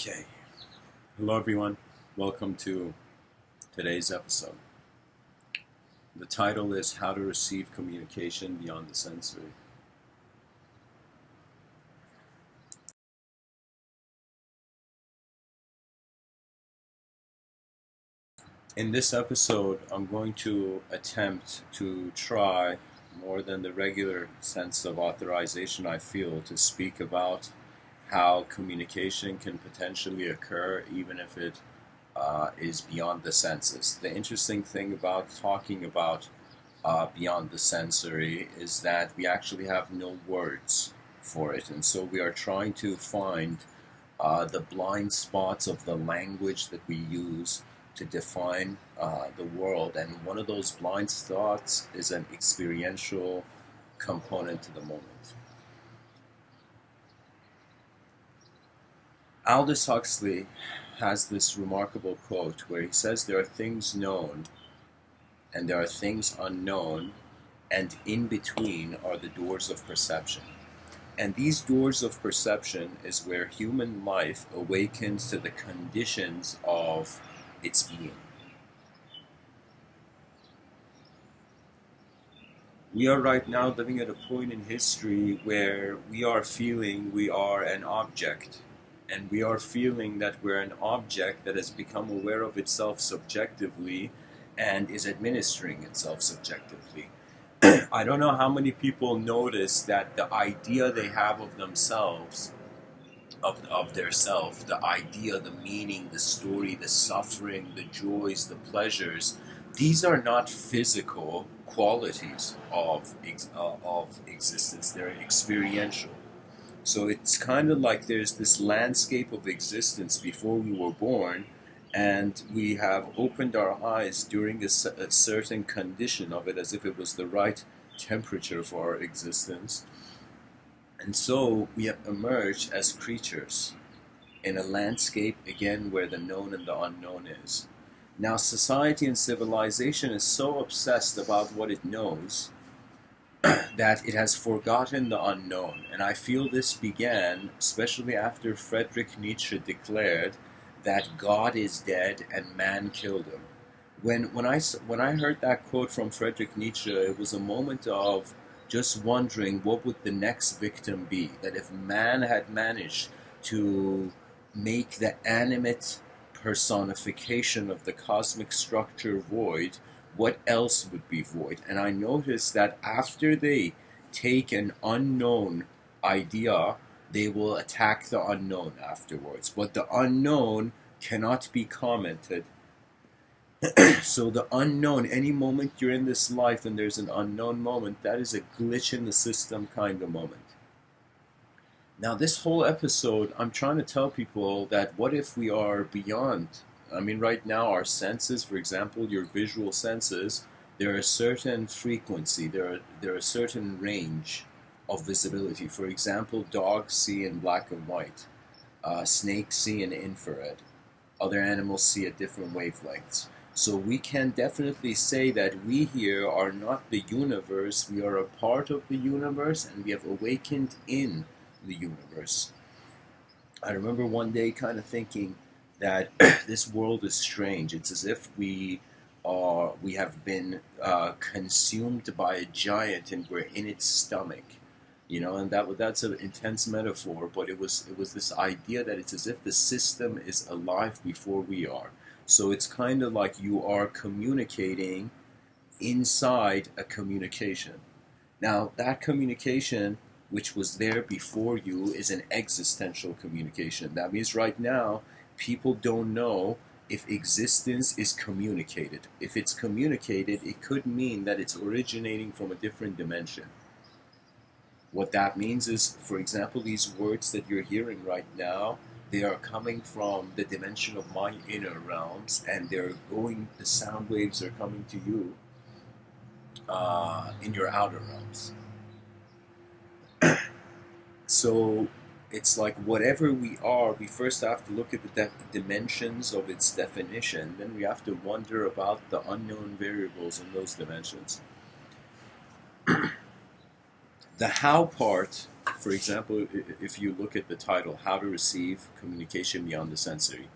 Okay. Hello, everyone. Welcome to today's episode. The title is How to Receive Communication Beyond the Sensory. In this episode, I'm going to attempt to try, more than the regular sense of authorization I feel, to speak about how communication can potentially occur even if it is beyond the senses. The interesting thing about talking about beyond the sensory is that we actually have no words for it, and so we are trying to find the blind spots of the language that we use to define the world, and one of those blind spots is an experiential component to the moment. Aldous Huxley has this remarkable quote where he says there are things known and there are things unknown, and in between are the doors of perception. And these doors of perception is where human life awakens to the conditions of its being. We are right now living at a point in history where we are feeling we are an object. And we are feeling that we're an object that has become aware of itself subjectively and is administering itself subjectively. I don't know how many people notice that the idea they have of themselves, of their self, the idea, the meaning, the story, the suffering, the joys, the pleasures, these are not physical qualities of existence. They're experiential. So it's kind of like there's this landscape of existence before we were born, and we have opened our eyes during a certain condition of it as if it was the right temperature for our existence. And so we have emerged as creatures in a landscape, again, where the known and the unknown is. Now, society and civilization is so obsessed about what it knows that it has forgotten the unknown. And I feel this began especially after Friedrich Nietzsche declared that God is dead and man killed him. When I heard that quote from Friedrich Nietzsche, it was a moment of just wondering what would the next victim be. That if man had managed to make the animate personification of the cosmic structure void, what else would be void? And I noticed that after they take an unknown idea, they will attack the unknown afterwards. But the unknown cannot be commented. So the unknown, any moment you're in this life and there's an unknown moment, that is a glitch in the system kind of moment. Now, this whole episode, I'm trying to tell people that what if we are beyond? I mean, right now, our senses, for example, your visual senses, there are a certain frequency, there are a certain range of visibility. For example, dogs see in black and white, snakes see in infrared, other animals see at different wavelengths. So we can definitely say that we here are not the universe, we are a part of the universe, and we have awakened in the universe. I remember one day kind of thinking that this world is strange. It's as if we have been consumed by a giant and we're in its stomach, and that's an intense metaphor. But it was this idea that it's as if the system is alive before we are. So it's kind of like you are communicating inside a communication. Now that communication, which was there before you, is an existential communication. That means right now, people don't know if existence is communicated. If it's communicated, it could mean that it's originating from a different dimension. What that means is, for example, these words that you're hearing right now, they are coming from the dimension of my inner realms, and the sound waves are coming to you in your outer realms. So it's like whatever we are, we first have to look at the dimensions of its definition. Then we have to wonder about the unknown variables in those dimensions. The how part for example, if you look at the title, How to Receive Communication Beyond the Sensory,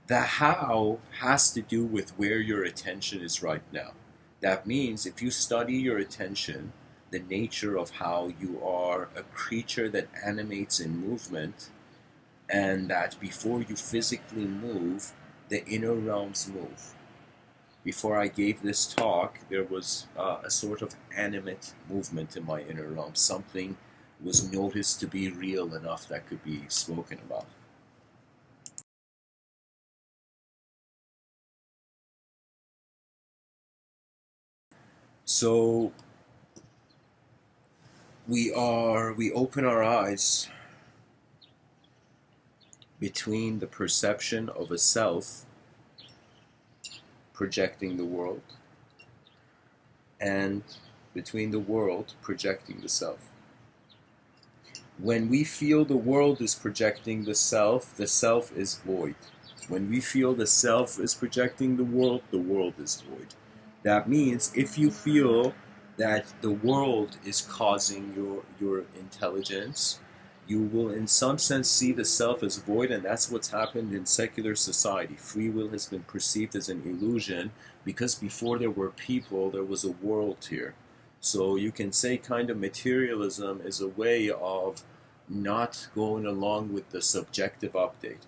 the how has to do with where your attention is right now. That means if you study your attention, the nature of how you are a creature that animates in movement, and that before you physically move, the inner realms move. Before I gave this talk, there was a sort of animate movement in my inner realm. Something was noticed to be real enough that could be spoken about. So we open our eyes between the perception of a self projecting the world and between the world projecting the self. When we feel the world is projecting the self is void. When we feel the self is projecting the world is void. That means if you feel that the world is causing your intelligence, you will in some sense see the self as void, and that's what's happened in secular society. Free will has been perceived as an illusion because before there were people, there was a world here. So you can say kind of materialism is a way of not going along with the subjective update.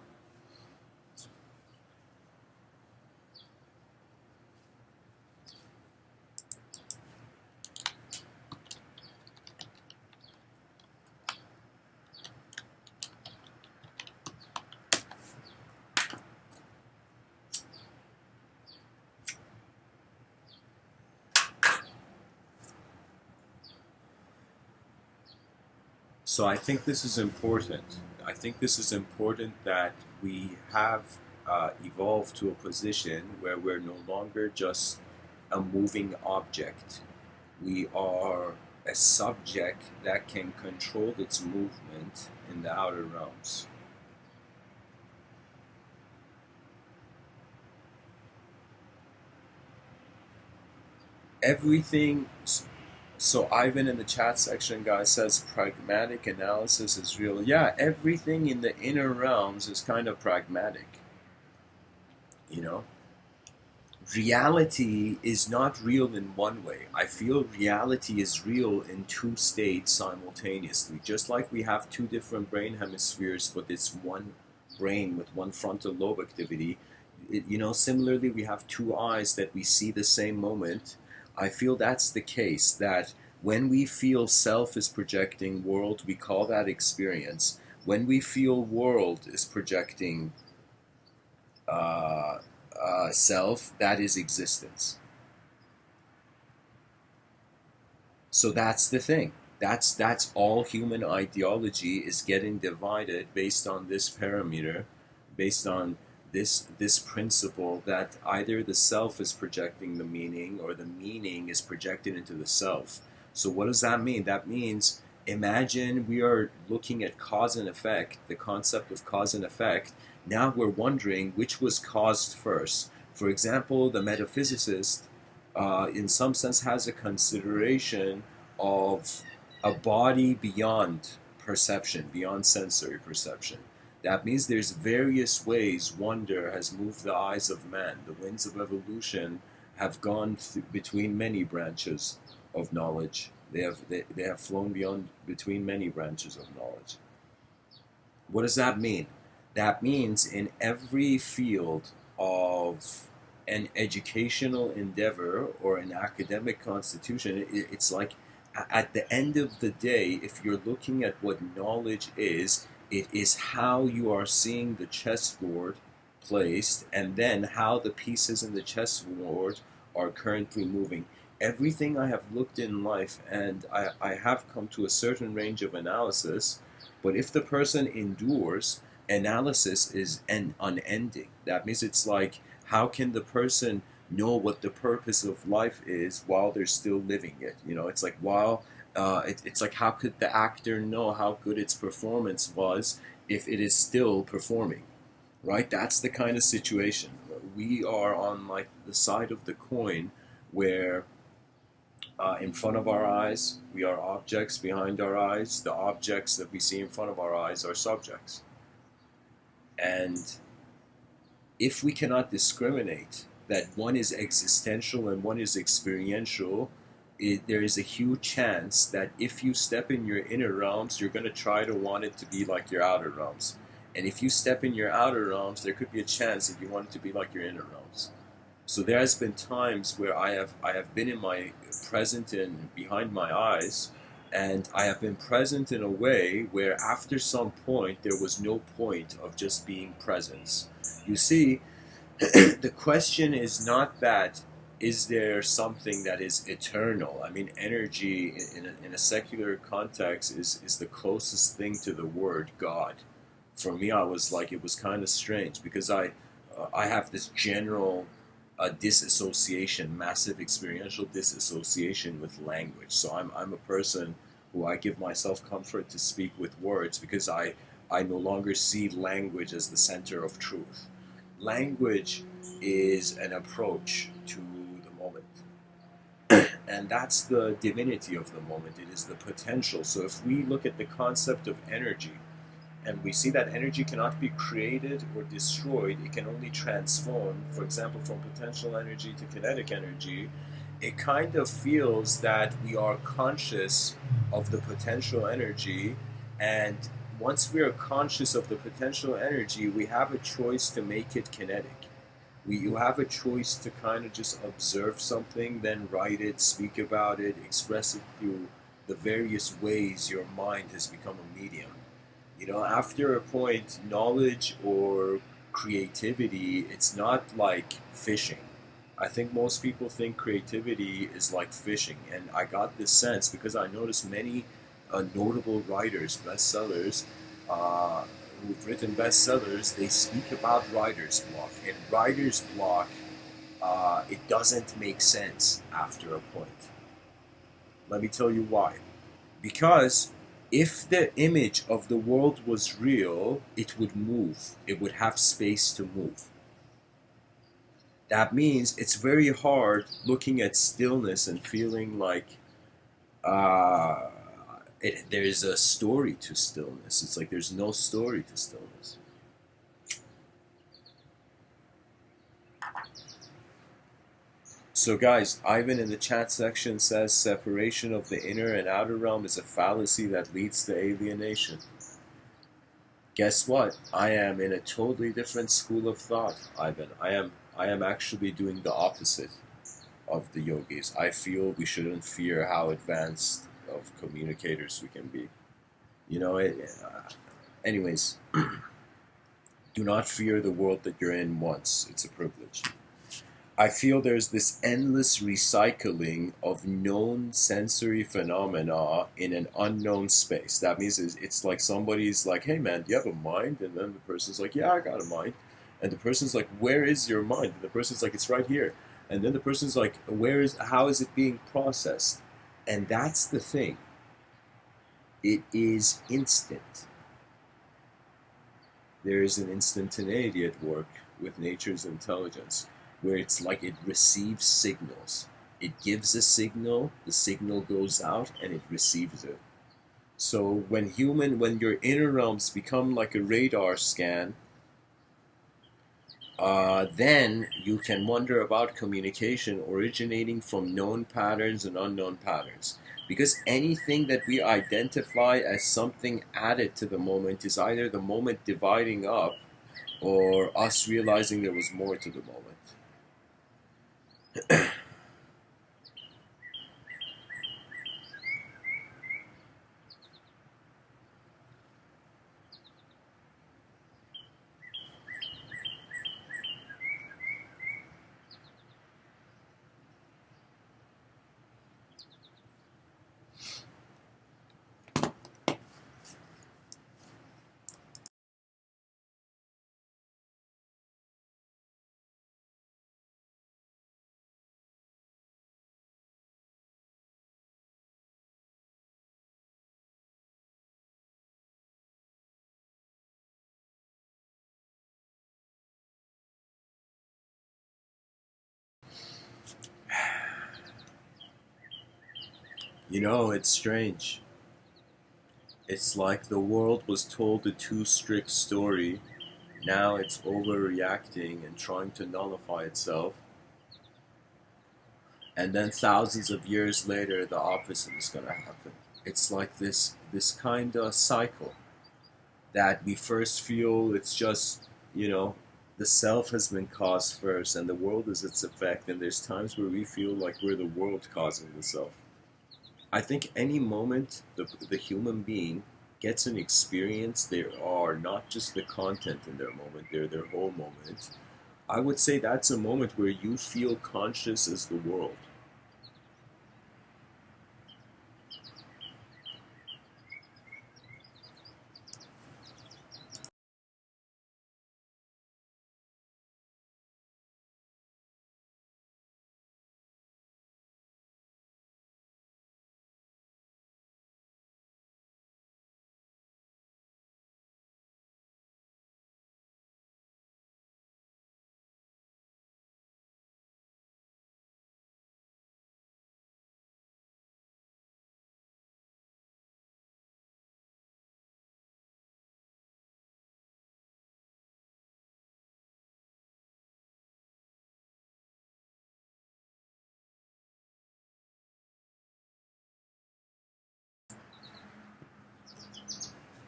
So I think this is important. I think this is important that we have evolved to a position where we're no longer just a moving object. We are a subject that can control its movement in the outer realms. Everything. So Ivan in the chat section, guys, says pragmatic analysis is real. Yeah, everything in the inner realms is kind of pragmatic. You know, reality is not real in one way. I feel reality is real in two states simultaneously. Just like we have two different brain hemispheres, but it's one brain with one frontal lobe activity. Similarly, we have two eyes that we see the same moment. I feel that's the case, that when we feel self is projecting world, we call that experience. When we feel world is projecting uh, self, that is existence. So that's the thing. That's all human ideology is getting divided based on this parameter, based on this principle that either the self is projecting the meaning or the meaning is projected into the self. So what does that mean? That means imagine we are looking at cause and effect, the concept of cause and effect. Now we're wondering which was caused first. For example, the metaphysicist, in some sense, has a consideration of a body beyond perception, beyond sensory perception. That means there's various ways wonder has moved the eyes of man. The winds of evolution have gone between many branches of knowledge. They have flown beyond between many branches of knowledge. What does that mean? That means in every field of an educational endeavor or an academic constitution, it's like at the end of the day, if you're looking at what knowledge is, it is how you are seeing the chessboard placed and then how the pieces in the chessboard are currently moving. Everything I have looked in life, and I have come to a certain range of analysis, but if the person endures, analysis is unending. That means it's like, how can the person know what the purpose of life is while they're still living it? It's like it's like, how could the actor know how good its performance was if it is still performing? Right? That's the kind of situation. We are on like the side of the coin where in front of our eyes. We are objects behind our eyes. The objects that we see in front of our eyes are subjects. And if we cannot discriminate that one is existential and one is experiential, there is a huge chance that if you step in your inner realms, you're going to try to want it to be like your outer realms. And if you step in your outer realms, there could be a chance that you want it to be like your inner realms. So there has been times where I have been in my present and behind my eyes, and I have been present in a way where after some point there was no point of just being presence. You see, the question is not that is there something that is eternal. I mean, energy in a secular context is the closest thing to the word God. For me, I was like, it was kind of strange because I have this general disassociation, massive experiential disassociation with language. So I'm a person who I give myself comfort to speak with words because I no longer see language as the center of truth. Language is an approach to the moment. And that's the divinity of the moment. It is the potential. So if we look at the concept of energy, and we see that energy cannot be created or destroyed, it can only transform, for example, from potential energy to kinetic energy, it kind of feels that we are conscious of the potential energy, and once we are conscious of the potential energy, we have a choice to make it kinetic. You have a choice to kind of just observe something, then write it, speak about it, express it through the various ways your mind has become a medium. After a point, knowledge or creativity, it's not like fishing. I think most people think creativity is like fishing, and I got this sense because I noticed many notable writers, bestsellers, uh, who've written bestsellers, they speak about writer's block. And writer's block, it doesn't make sense after a point. Let me tell you why. Because if the image of the world was real, it would move. It would have space to move. That means it's very hard looking at stillness and feeling like uh, there's a story to stillness. It's like there's no story to stillness. So, guys, Ivan in the chat section says separation of the inner and outer realm is a fallacy that leads to alienation. Guess what? I am in a totally different school of thought, Ivan. I am actually doing the opposite of the yogis. I feel we shouldn't fear how advanced of communicators we can be. Anyways, do not fear the world that you're in once. It's a privilege. I feel there's this endless recycling of known sensory phenomena in an unknown space. That means it's like somebody's like, hey man, do you have a mind? And then the person's like, yeah, I got a mind. And the person's like, where is your mind? And the person's like, it's right here. And then the person's like, how is it being processed? And that's the thing. It is instant. There is an instantaneity at work with nature's intelligence, where it's like it receives signals. It gives a signal, the signal goes out, and it receives it. So when your inner realms become like a radar scan, then you can wonder about communication originating from known patterns and unknown patterns. Because anything that we identify as something added to the moment is either the moment dividing up or us realizing there was more to the moment. You know, it's strange. It's like the world was told a too strict story. Now it's overreacting and trying to nullify itself. And then thousands of years later, the opposite is going to happen. It's like this kind of cycle that we first feel it's just, you know, the self has been caused first and the world is its effect. And there's times where we feel like we're the world causing the self. I think any moment the human being gets an experience, they are not just the content in their moment, they're their whole moment. I would say that's a moment where you feel conscious as the world.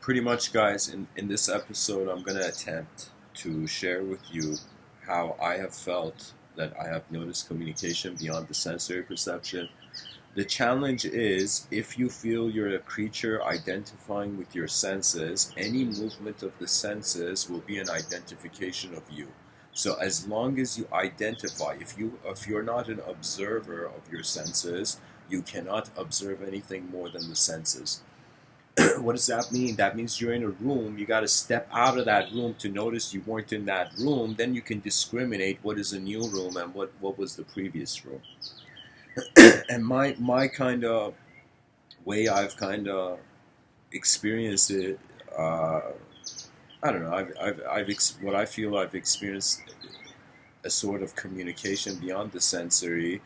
Pretty much, guys, in this episode, I'm going to attempt to share with you how I have felt that I have noticed communication beyond the sensory perception. The challenge is if you feel you're a creature identifying with your senses, any movement of the senses will be an identification of you. So as long as you identify, if you're not an observer of your senses, you cannot observe anything more than the senses. What does that mean? That means you're in a room, you got to step out of that room to notice you weren't in that room, then you can discriminate what is a new room and what was the previous room. And my kind of way I've kind of experienced it, uh, I don't know. What I feel I've experienced a sort of communication beyond the sensory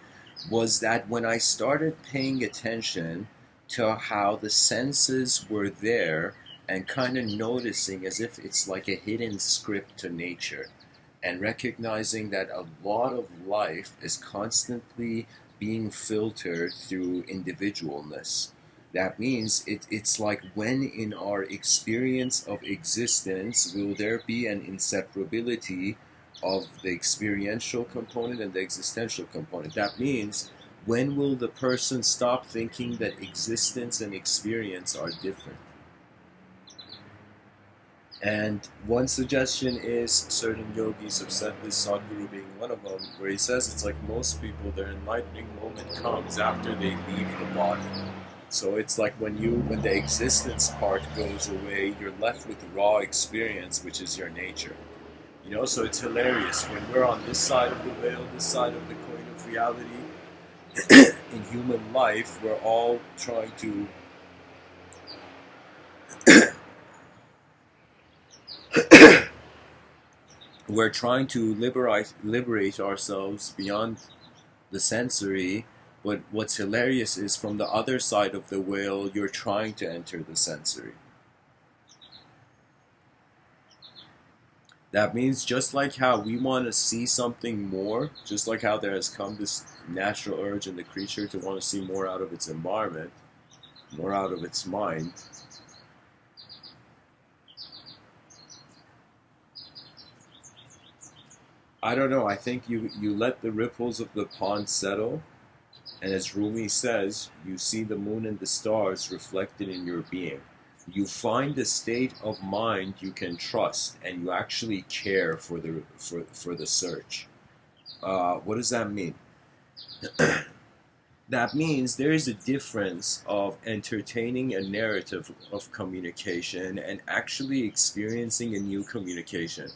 was that when I started paying attention to how the senses were there and kind of noticing as if it's like a hidden script to nature and recognizing that a lot of life is constantly being filtered through individualness. That means it's like when in our experience of existence will there be an inseparability of the experiential component and the existential component. That means when will the person stop thinking that existence and experience are different? And one suggestion is certain yogis have said this, Sadhguru being one of them, where he says it's like most people, their enlightening moment comes after they leave the body. So it's like when the existence part goes away, you're left with raw experience, which is your nature. You know, so it's hilarious when we're on this side of the veil, this side of the coin of reality. In human life, we're all trying to we're trying to liberate ourselves beyond the sensory. But what's hilarious is from the other side of the whale, you're trying to enter the sensory. That means just like how we want to see something more, just like how there has come this natural urge in the creature to want to see more out of its environment, more out of its mind. I don't know. I think you let the ripples of the pond settle, and as Rumi says, you see the moon and the stars reflected in your being. You find a state of mind you can trust, and you actually care for the search. What does that mean? That means there is a difference of entertaining a narrative of communication and actually experiencing a new communication.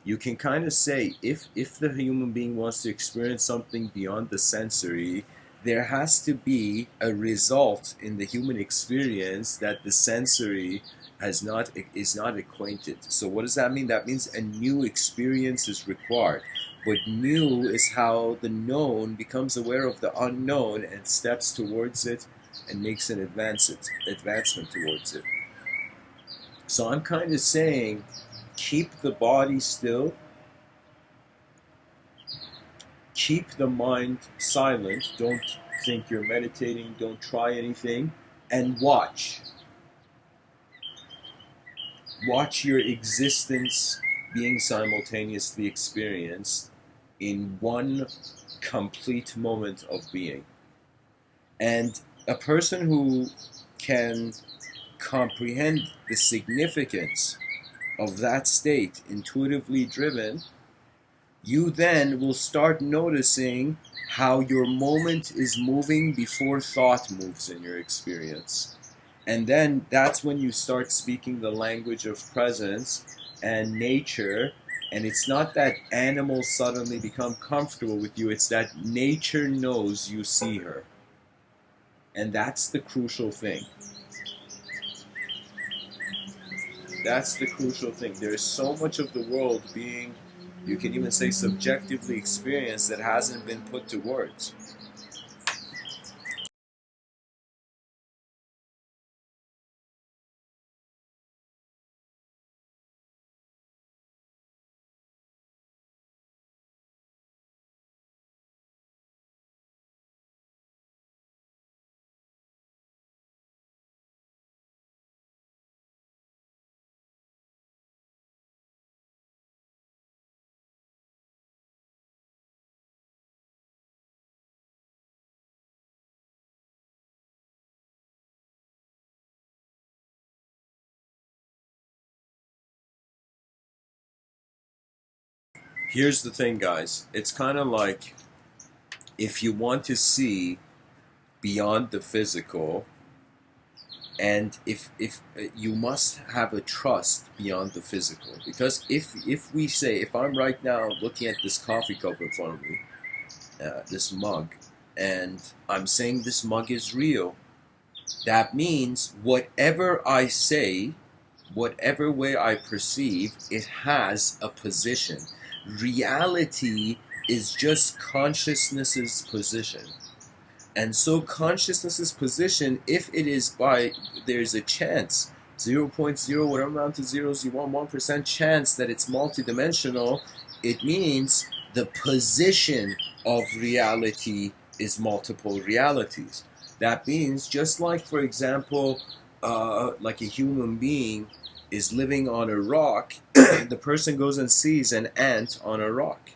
You can kind of say if the human being wants to experience something beyond the sensory, there has to be a result in the human experience that the sensory is not acquainted. So what does that mean? That means a new experience is required. What new is how the known becomes aware of the unknown and steps towards it and makes an advancement towards it. So I'm kind of saying, keep the body still, keep the mind silent, don't think you're meditating, don't try anything, and watch. Watch your existence being simultaneously experienced in one complete moment of being. And a person who can comprehend the significance of that state, intuitively driven, you then will start noticing how your moment is moving before thought moves in your experience. And then that's when you start speaking the language of presence and nature. And it's not that animals suddenly become comfortable with you, it's that nature knows you see her. And that's the crucial thing. That's the crucial thing. There is so much of the world being, you can even say, subjectively experienced that hasn't been put to words. Here's the thing, guys. It's kind of like, if you want to see beyond the physical, and if you must have a trust beyond the physical, because if we say, if I'm right now looking at this coffee cup in front of me, this mug, and I'm saying this mug is real, that means whatever I say, whatever way I perceive, it has a position. Reality is just consciousness's position. And so consciousness's position, if it is by, there's a chance, 0.0, whatever amount to zeros you want, 1% chance that it's multidimensional, it means the position of reality is multiple realities. That means, just like, for example, like a human being is living on a rock, the person goes and sees an ant on a rock.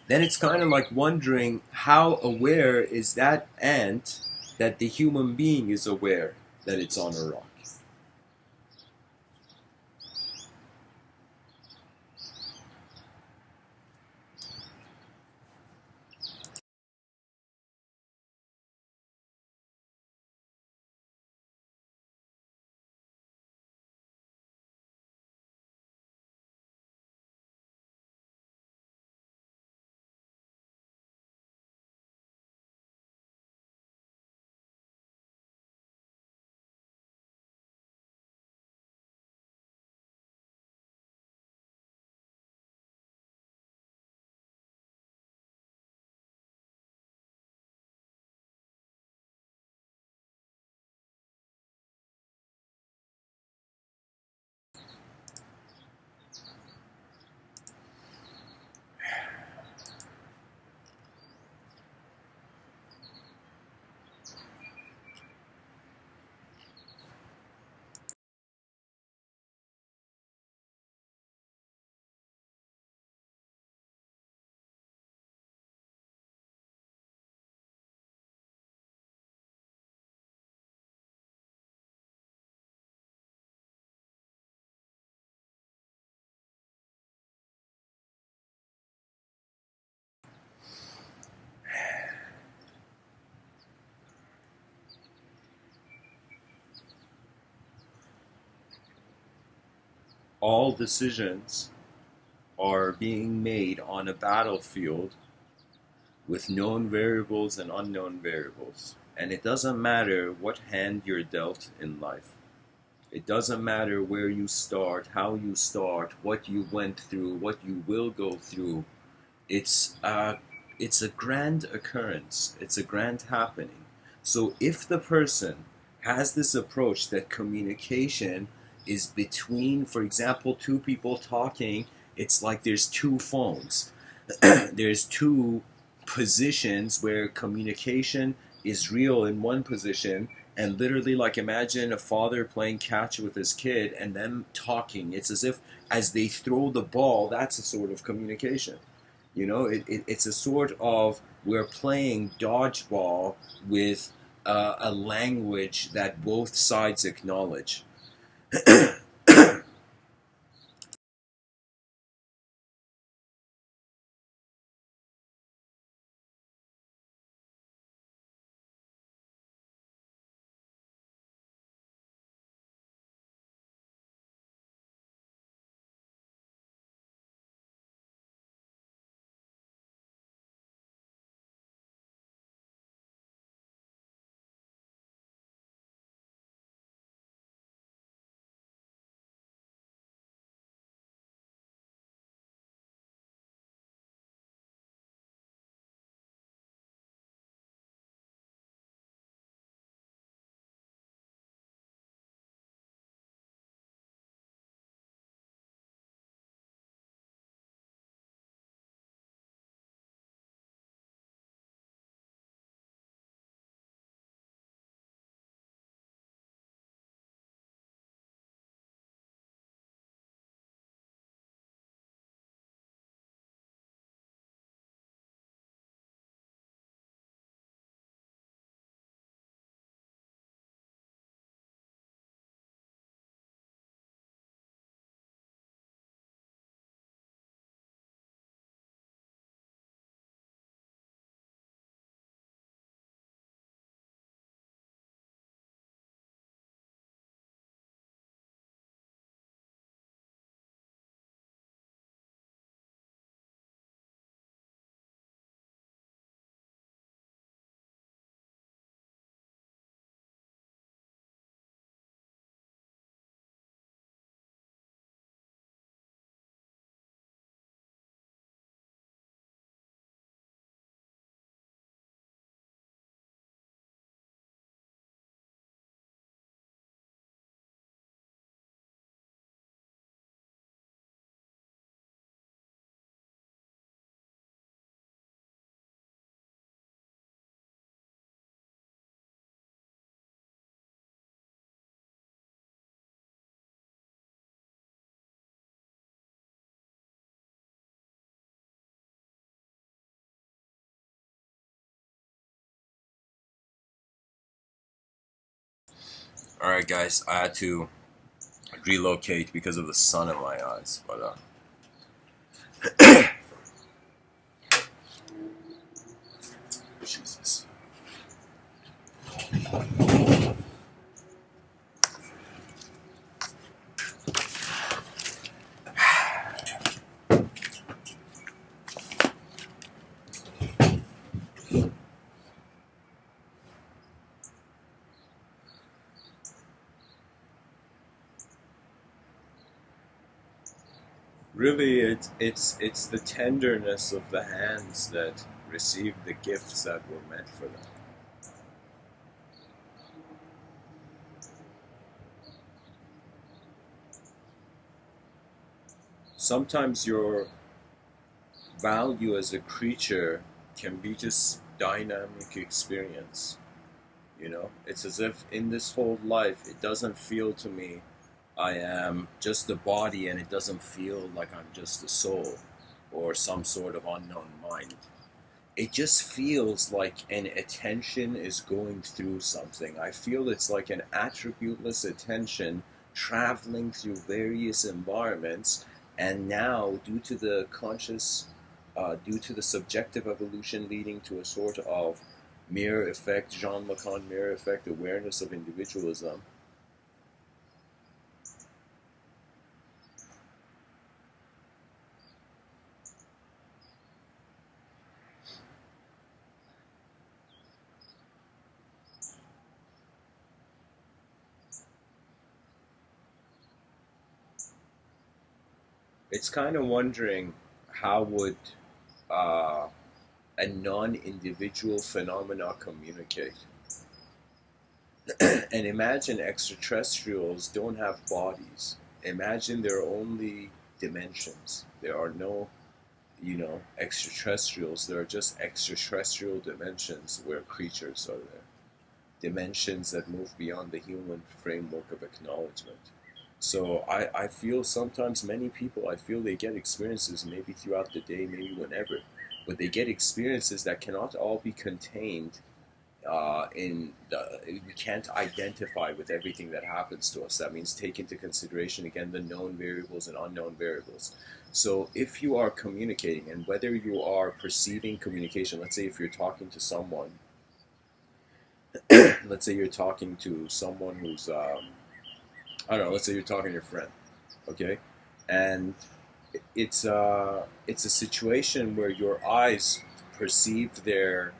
Then it's kind of like wondering, how aware is that ant that the human being is aware that it's on a rock? All decisions are being made on a battlefield with known variables and unknown variables. And it doesn't matter what hand you're dealt in life. It doesn't matter where you start, how you start, what you went through, what you will go through. It's it's a grand occurrence. It's a grand happening. So if the person has this approach that communication is between, for example, two people talking, it's like there's two phones. There's two positions where communication is real in one position, and literally, like, imagine a father playing catch with his kid and them talking. It's as if as they throw the ball, that's a sort of communication. It's a sort of, we're playing dodgeball with a language that both sides acknowledge. All right, guys, I had to relocate because of the sun in my eyes, but Jesus. Really, it's the tenderness of the hands that receive the gifts that were meant for them. Sometimes your value as a creature can be just dynamic experience. It's as if in this whole life, it doesn't feel to me I am just a body, and it doesn't feel like I'm just a soul or some sort of unknown mind. It just feels like an attention is going through something. I feel it's like an attributeless attention traveling through various environments, and now, due to the subjective evolution leading to a sort of mirror effect, Jean Lacan mirror effect, awareness of individualism. It's kind of wondering how would uh, a non-individual phenomena communicate. And imagine extraterrestrials don't have bodies. Imagine there are only dimensions. There are no, extraterrestrials. There are just extraterrestrial dimensions where creatures are there. Dimensions that move beyond the human framework of acknowledgement. So I feel sometimes many people, I feel they get experiences maybe throughout the day, maybe whenever, but they get experiences that cannot all be contained we can't identify with everything that happens to us. That means take into consideration again the known variables and unknown variables. So if you are communicating, and whether you are perceiving communication, let's say if you're talking to someone, let's say you're talking to someone who's I don't know, let's say you're talking to your friend, okay, and it's a situation where your eyes perceive their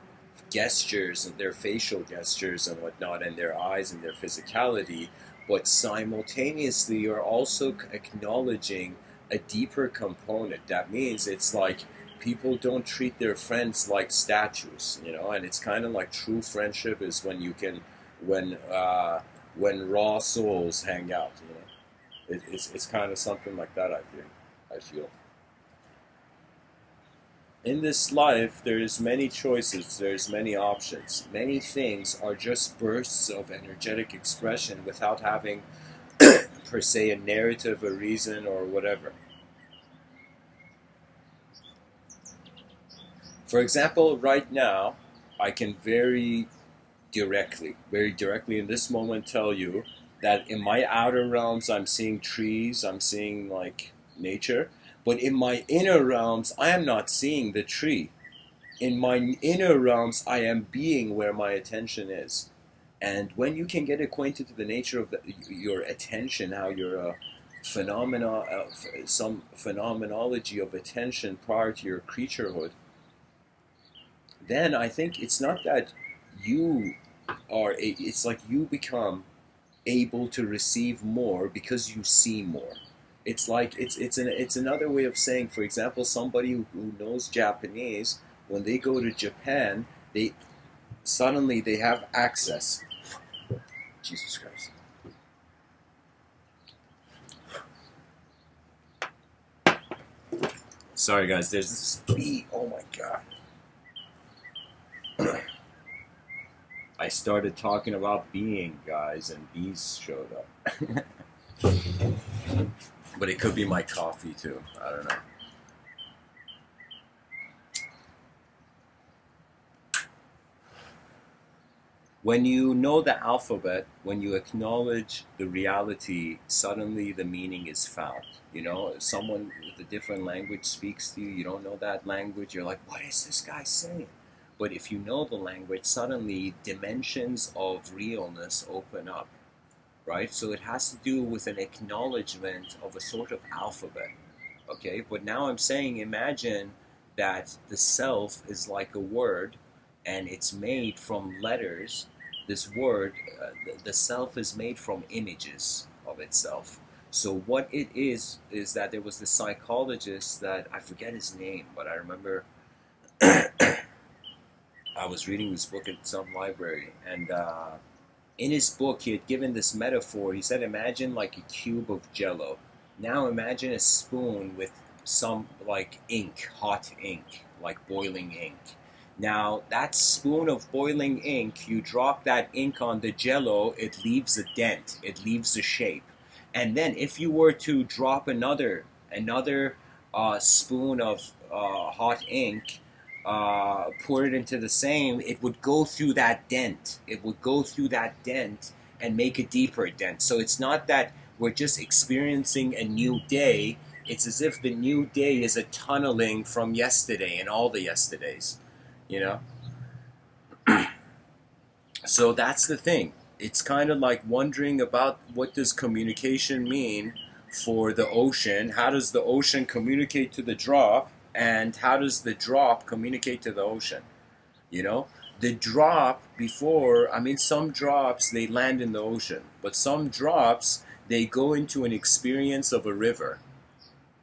gestures and their facial gestures and whatnot, and their eyes and their physicality, but simultaneously you're also acknowledging a deeper component. That means it's like people don't treat their friends like statues, and it's kind of like true friendship is when you can, when uh, when raw souls hang out. It's kind of something like that. I feel. In this life, there's many choices, there's many options. Many things are just bursts of energetic expression without having, per se, a narrative, a reason, or whatever. For example, right now, I can very directly in this moment tell you that in my outer realms, I'm seeing trees, I'm seeing like nature, but in my inner realms, I am not seeing the tree. In my inner realms, I am being where my attention is. And when you can get acquainted to the nature of your attention, how your some phenomenology of attention prior to your creaturehood, then I think it's not that you it's like you become able to receive more because you see more. It's like it's another way of saying, for example, somebody who knows Japanese, when they go to Japan, they suddenly they have access. Jesus Christ. Sorry guys, there's this bee. Oh my god. I started talking about being, guys, and bees showed up. But it could be my coffee too. I don't know. When you know the alphabet, when you acknowledge the reality, suddenly the meaning is found. If someone with a different language speaks to you, you don't know that language, you're like, what is this guy saying? But if you know the language, suddenly dimensions of realness open up, right? So it has to do with an acknowledgement of a sort of alphabet, okay? But now I'm saying, imagine that the self is like a word and it's made from letters. This word, the self is made from images of itself. So what it is that there was this psychologist that I forget his name, but I remember I was reading this book at some library, and in his book he had given this metaphor. He said, imagine like a cube of jello. Now imagine a spoon with some like ink, hot ink, like boiling ink. Now that spoon of boiling ink, you drop that ink on the jello, it leaves a dent, it leaves a shape. And then if you were to drop another spoon of hot ink, pour it into the same, it would go through that dent. It would go through that dent and make a deeper dent. So it's not that we're just experiencing a new day. It's as if the new day is a tunneling from yesterday and all the yesterdays, you know? So that's the thing. It's kind of like wondering about what does communication mean for the ocean? How does the ocean communicate to the drop? And how does the drop communicate to the ocean? You know, the drop before, I mean, some drops they land in the ocean, but some drops they go into an experience of a river.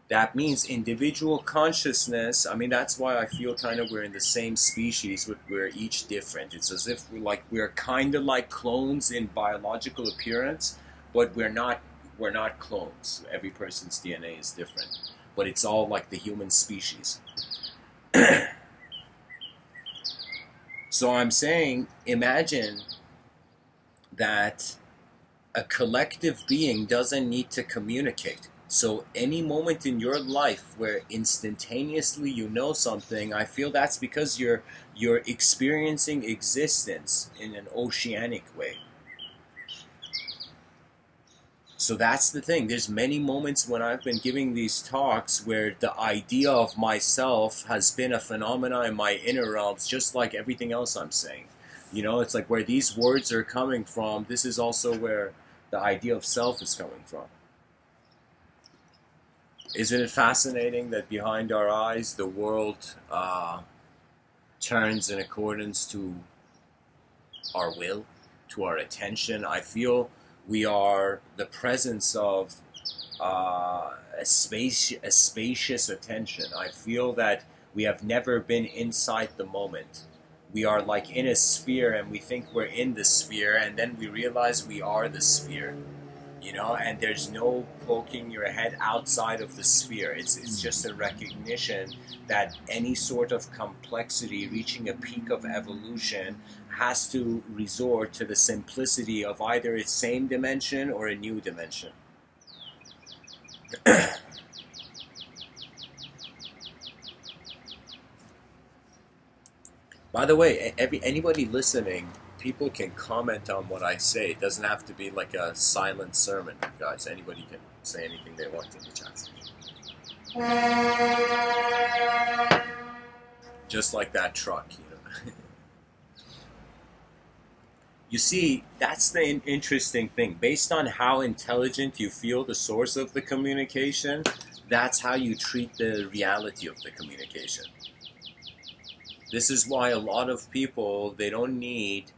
That means individual consciousness. I mean, that's why I feel kind of we're in the same species, but we're each different. It's as if we're kind of like clones in biological appearance, but we're not clones. Every person's DNA is different, but it's all like the human species. So I'm saying, imagine that a collective being doesn't need to communicate. So any moment in your life where instantaneously you know something, I feel that's because you're experiencing existence in an oceanic way. So that's the thing. There's many moments when I've been giving these talks where the idea of myself has been a phenomena in my inner realms, just like everything else I'm saying. It's like where these words are coming from, this is also where the idea of self is coming from. Isn't it fascinating that behind our eyes the world turns in accordance to our will, to our attention? I feel we are the presence of a spacious attention. I feel that we have never been inside the moment. We are like in a sphere and we think we're in the sphere, and then we realize we are the sphere. And there's no poking your head outside of the sphere. It's just a recognition that any sort of complexity reaching a peak of evolution has to resort to the simplicity of either its same dimension or a new dimension. By the way, anybody listening, people can comment on what I say. It doesn't have to be like a silent sermon, guys. Anybody can say anything they want in the chat section. Just like that truck. You see, that's the interesting thing. Based on how intelligent you feel the source of the communication, that's how you treat the reality of the communication. This is why a lot of people, they don't need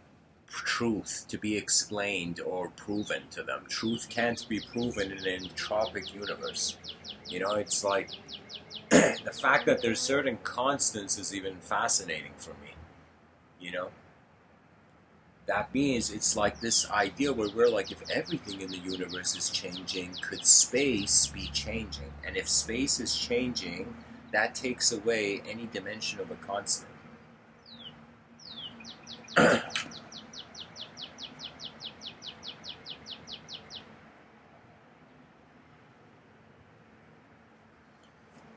truth to be explained or proven to them. Truth can't be proven in an entropic universe. It's like the fact that there's certain constants is even fascinating for me. That means it's like this idea where we're like, if everything in the universe is changing, could space be changing? And if space is changing, that takes away any dimension of a constant.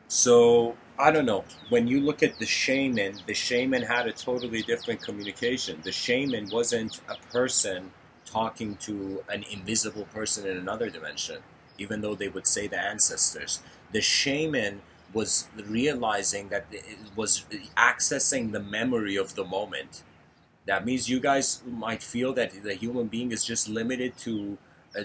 So, I don't know. When you look at the shaman had a totally different communication. The shaman wasn't a person talking to an invisible person in another dimension, even though they would say the ancestors. The shaman was realizing that it was accessing the memory of the moment. That means you guys might feel that the human being is just limited to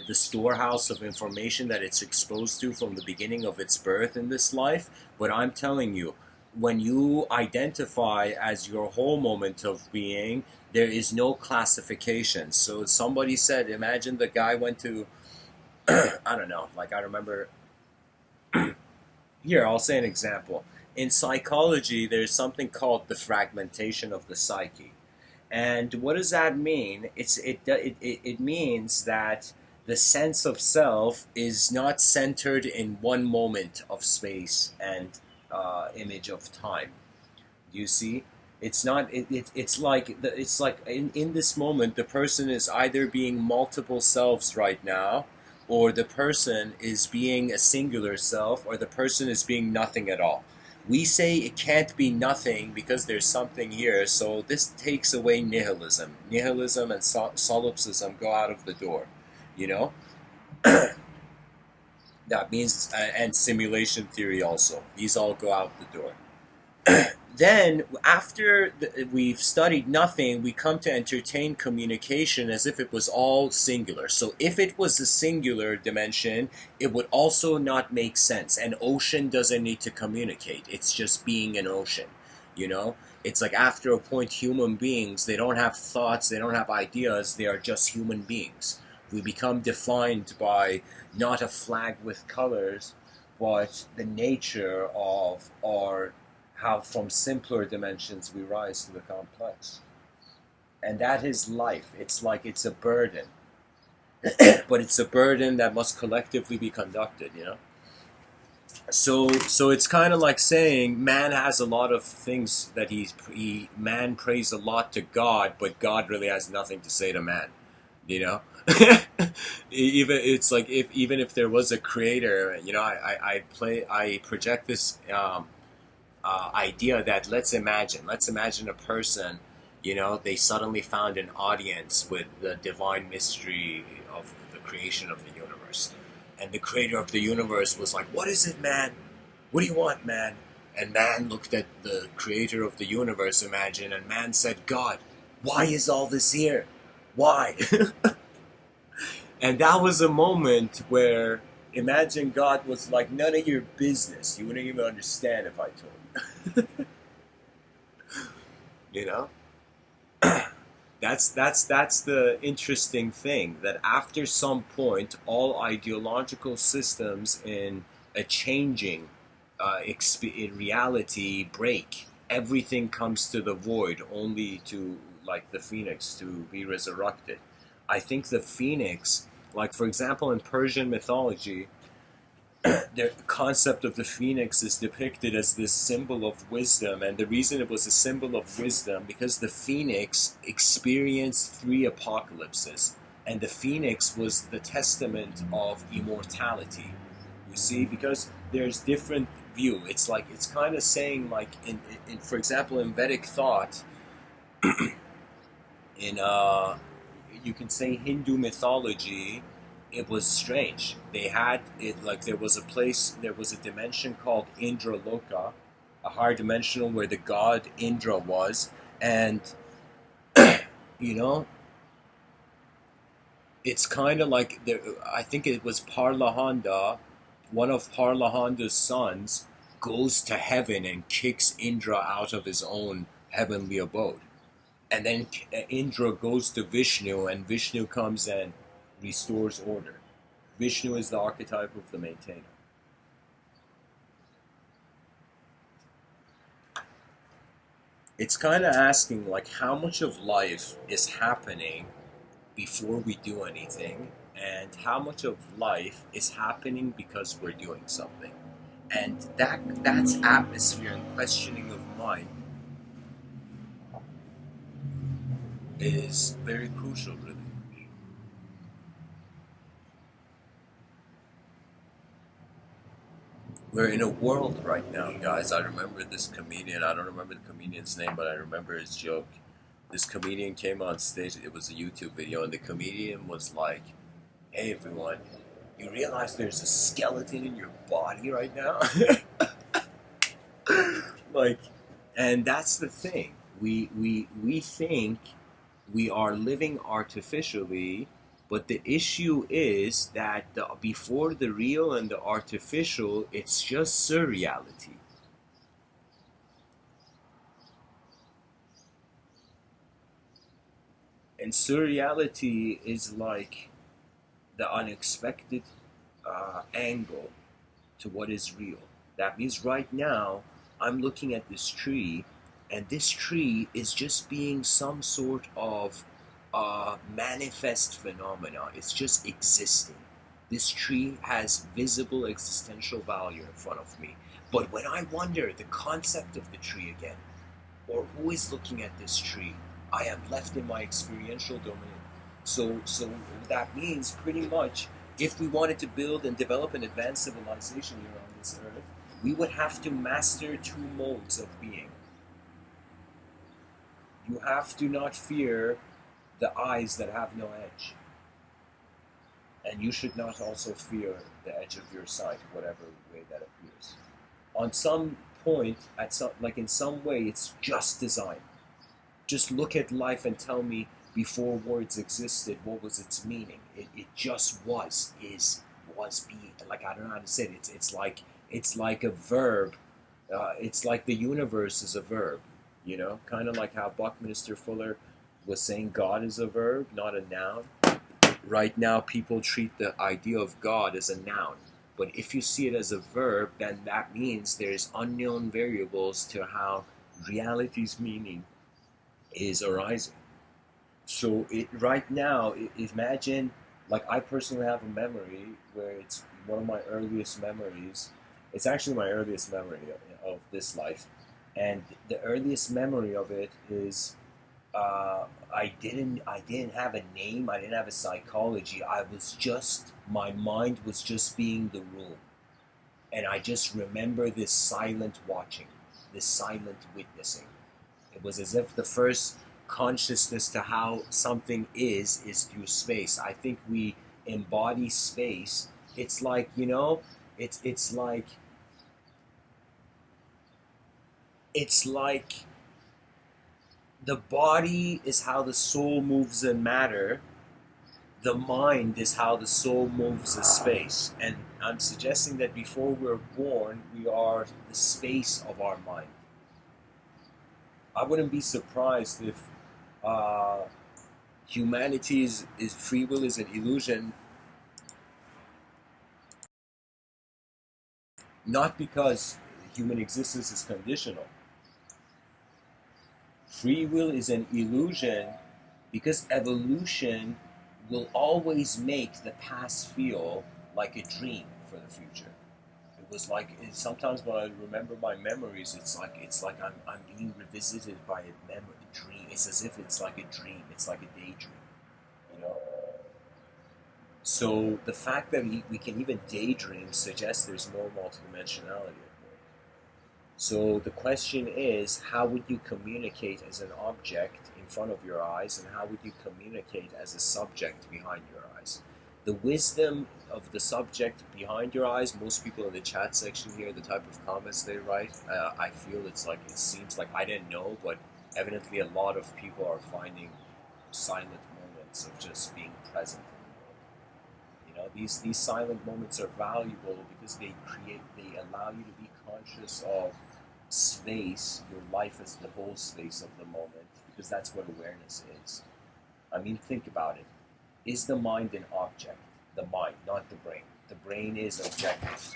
the storehouse of information that it's exposed to from the beginning of its birth in this life. But I'm telling you, when you identify as your whole moment of being, there is no classification. So somebody said, imagine the guy went to, I don't know, like I remember, here, I'll say an example. In psychology, there's something called the fragmentation of the psyche. And what does that mean? It means that the sense of self is not centered in one moment of space and image of time. Do you see? It's not. It's like in this moment, the person is either being multiple selves right now, or the person is being a singular self, or the person is being nothing at all. We say it can't be nothing because there's something here, so this takes away nihilism. Nihilism and solipsism go out of the door, you know? That means, and simulation theory also. These all go out the door. Then, after we've studied nothing, we come to entertain communication as if it was all singular. So if it was a singular dimension, it would also not make sense. An ocean doesn't need to communicate. It's just being an ocean, you know? It's like after a point, human beings, they don't have thoughts, they don't have ideas, they are just human beings. We become defined by not a flag with colors, but the nature of our how from simpler dimensions we rise to the complex. And that is life. It's like it's a burden, but it's a burden that must collectively be conducted, you know? So it's kind of like saying man has a lot of things that man prays a lot to God, but God really has nothing to say to man, you know? Even it's like even if there was a creator, you know, I project this idea that let's imagine a person, you know, they suddenly found an audience with the divine mystery of the creation of the universe, and the creator of the universe was like, "What is it, man? What do you want, man?" And man looked at the creator of the universe, imagine, and man said, "God, why is all this here? Why?" And that was a moment where, imagine God was like, "None of your business. You wouldn't even understand if I told you." You know? That's the interesting thing, that after some point all ideological systems in a changing in reality break. Everything comes to the void, only to, like the phoenix, to be resurrected. I think the phoenix, like for example in Persian mythology, the concept of the phoenix is depicted as this symbol of wisdom, and the reason it was a symbol of wisdom because the phoenix experienced 3 apocalypses, and the phoenix was the testament of immortality. You see, because there's different view. It's like it's kind of saying like in for example in Vedic thought, in you can say Hindu mythology, it was strange. They had it like there was a dimension called Indra Loka, a higher dimensional where the god Indra was, and you know, it's kind of like there. I think it was Parlahanda, one of Parlahanda's sons, goes to heaven and kicks Indra out of his own heavenly abode. And then Indra goes to Vishnu, and Vishnu comes and restores order. Vishnu is the archetype of the maintainer. It's kind of asking, like, how much of life is happening before we do anything, and how much of life is happening because we're doing something. And that's atmosphere and questioning of mind is very crucial, really. We're in a world right now, guys. I remember this comedian. I don't remember the comedian's name, but I remember his joke. This comedian came on stage. It was a YouTube video, and the comedian was like, "Hey, everyone, you realize there's a skeleton in your body right now?" Like, and that's the thing. We think we are living artificially, but the issue is that before the real and the artificial, it's just surreality. And surreality is like the unexpected angle to what is real. That means right now, I'm looking at this tree, and this tree is just being some sort of manifest phenomena. It's just existing. This tree has visible existential value in front of me. But when I wonder the concept of the tree again, or who is looking at this tree, I am left in my experiential domain. So that means pretty much if we wanted to build and develop an advanced civilization here on this earth, we would have to master 2 modes of being. You have to not fear the eyes that have no edge. And you should not also fear the edge of your sight, whatever way that appears. On some point, like in some way, it's just design. Just look at life and tell me before words existed, what was its meaning? It just was being. Like I don't know how to say it. It's like a verb. It's like the universe is a verb. You know, kind of like how Buckminster Fuller was saying God is a verb, not a noun. Right now, people treat the idea of God as a noun. But if you see it as a verb, then that means there's unknown variables to how reality's meaning is arising. So right now, imagine, like I personally have a memory where it's one of my earliest memories. It's actually my earliest memory of this life, and the earliest memory of it is I didn't have a name. I didn't have a psychology. I was just my mind was just being the room, and I just remember this silent watching, this silent witnessing. It was as if the first consciousness to how something is through space. I think we embody space. It's like, it's like it's like the body is how the soul moves in matter. The mind is how the soul moves in space. And I'm suggesting that before we're born, we are the space of our mind. I wouldn't be surprised if uh, humanity is free will is an illusion, not because human existence is conditional. Free will is an illusion because evolution will always make the past feel like a dream for the future. It was like sometimes when I remember my memories, it's like I'm being revisited by a dream. It's as if it's like a dream. It's like a daydream, you know. So the fact that we can even daydream suggests there's more multidimensionality. So the question is, how would you communicate as an object in front of your eyes, and how would you communicate as a subject behind your eyes? The wisdom of the subject behind your eyes, most people in the chat section here, the type of comments they write, I feel it seems like I didn't know, but evidently a lot of people are finding silent moments of just being present. These silent moments are valuable because they allow you to be conscious of space, your life as the whole space of the moment, because that's what awareness is. I mean, think about it. Is the mind an object? The mind, not the brain. The brain is objective.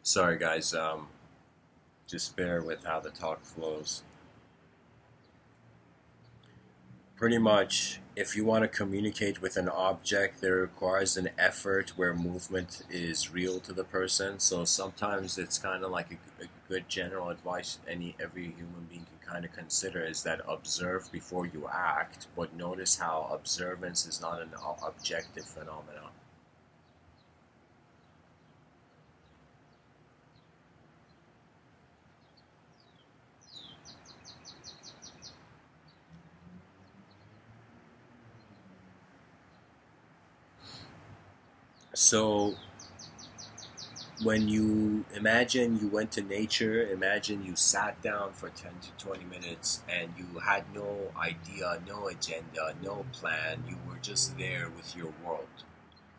Sorry, guys. Just bear with how the talk flows. Pretty much, if you want to communicate with an object, there requires an effort where movement is real to the person. So sometimes it's kind of like a good general advice every human being can kind of consider is that observe before you act, but notice how observance is not an objective phenomenon. So when you imagine you went to nature, imagine you sat down for 10 to 20 minutes and you had no idea, no agenda, no plan. You were just there with your world.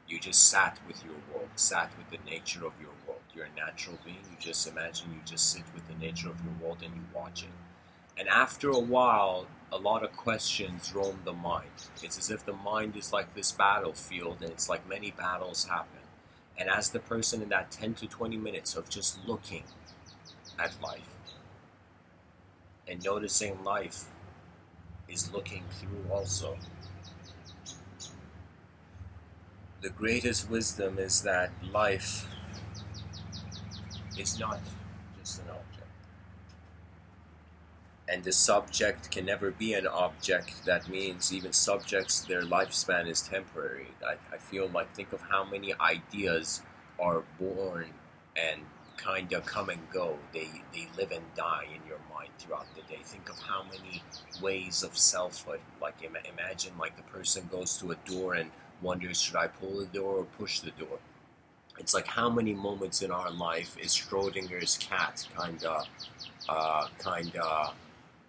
You just sat with your world, sat with the nature of your world. You're a natural being. You just imagine you just sit with the nature of your world and you watch it. And after a while, a lot of questions roam the mind. It's as if the mind is like this battlefield, and it's like many battles happen. And as the person in that 10 to 20 minutes of just looking at life and noticing life is looking through also, the greatest wisdom is that life is not just an object. And the subject can never be an object. That means even subjects, their lifespan is temporary. I feel like, think of how many ideas are born and kind of come and go. They live and die in your mind throughout the day. Think of how many ways of selfhood. Like imagine like the person goes to a door and wonders, should I pull the door or push the door? It's like how many moments in our life is Schrodinger's cat kind of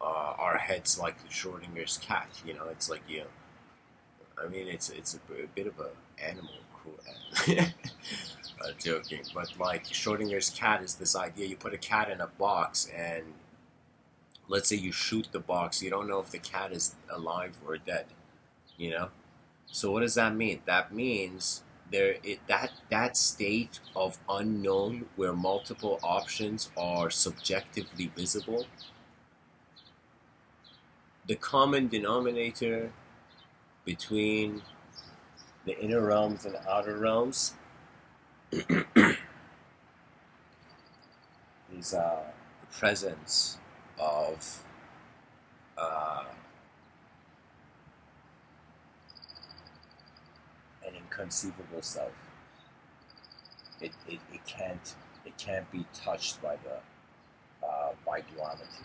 our heads like the Schrodinger's cat. You know, it's like, you know, I mean, it's a bit of a animal cruel. Joking, but like Schrodinger's cat is this idea: you put a cat in a box, and let's say you shoot the box, you don't know if the cat is alive or dead. You know, so what does that mean? That means that state of unknown where multiple options are subjectively visible. The common denominator between the inner realms and outer realms is the presence of an inconceivable self. It can't be touched by by duality.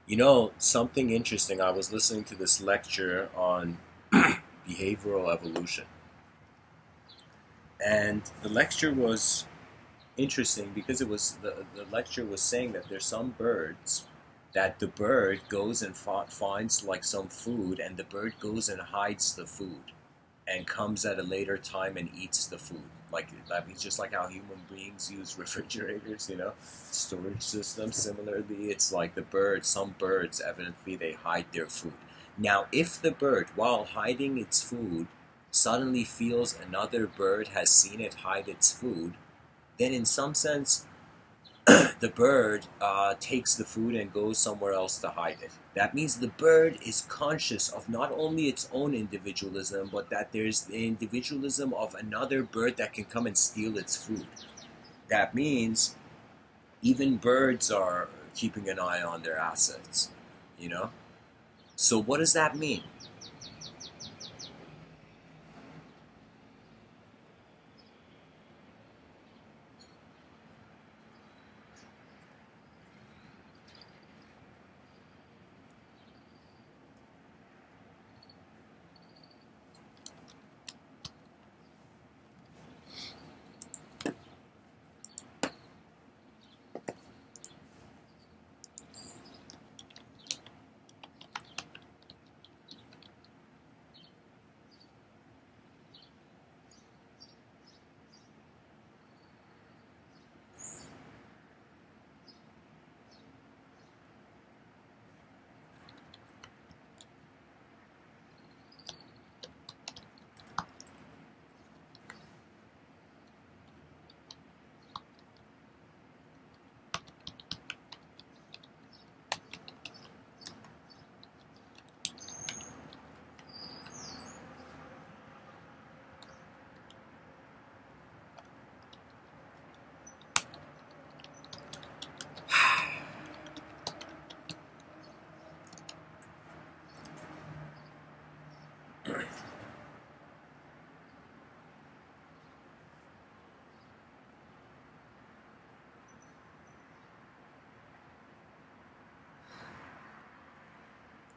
You know, something interesting, I was listening to this lecture on behavioral evolution. And the lecture was interesting because the lecture was saying that there's some birds that the bird goes and finds like some food, and the bird goes and hides the food and comes at a later time and eats the food. Like, I mean, just like how human beings use refrigerators, you know, storage systems. Similarly, it's like some birds, evidently, they hide their food. Now, if the bird, while hiding its food, suddenly feels another bird has seen it hide its food, then in some sense, the bird takes the food and goes somewhere else to hide it. That means the bird is conscious of not only its own individualism, but that there's the individualism of another bird that can come and steal its food. That means even birds are keeping an eye on their assets, you know? So what does that mean?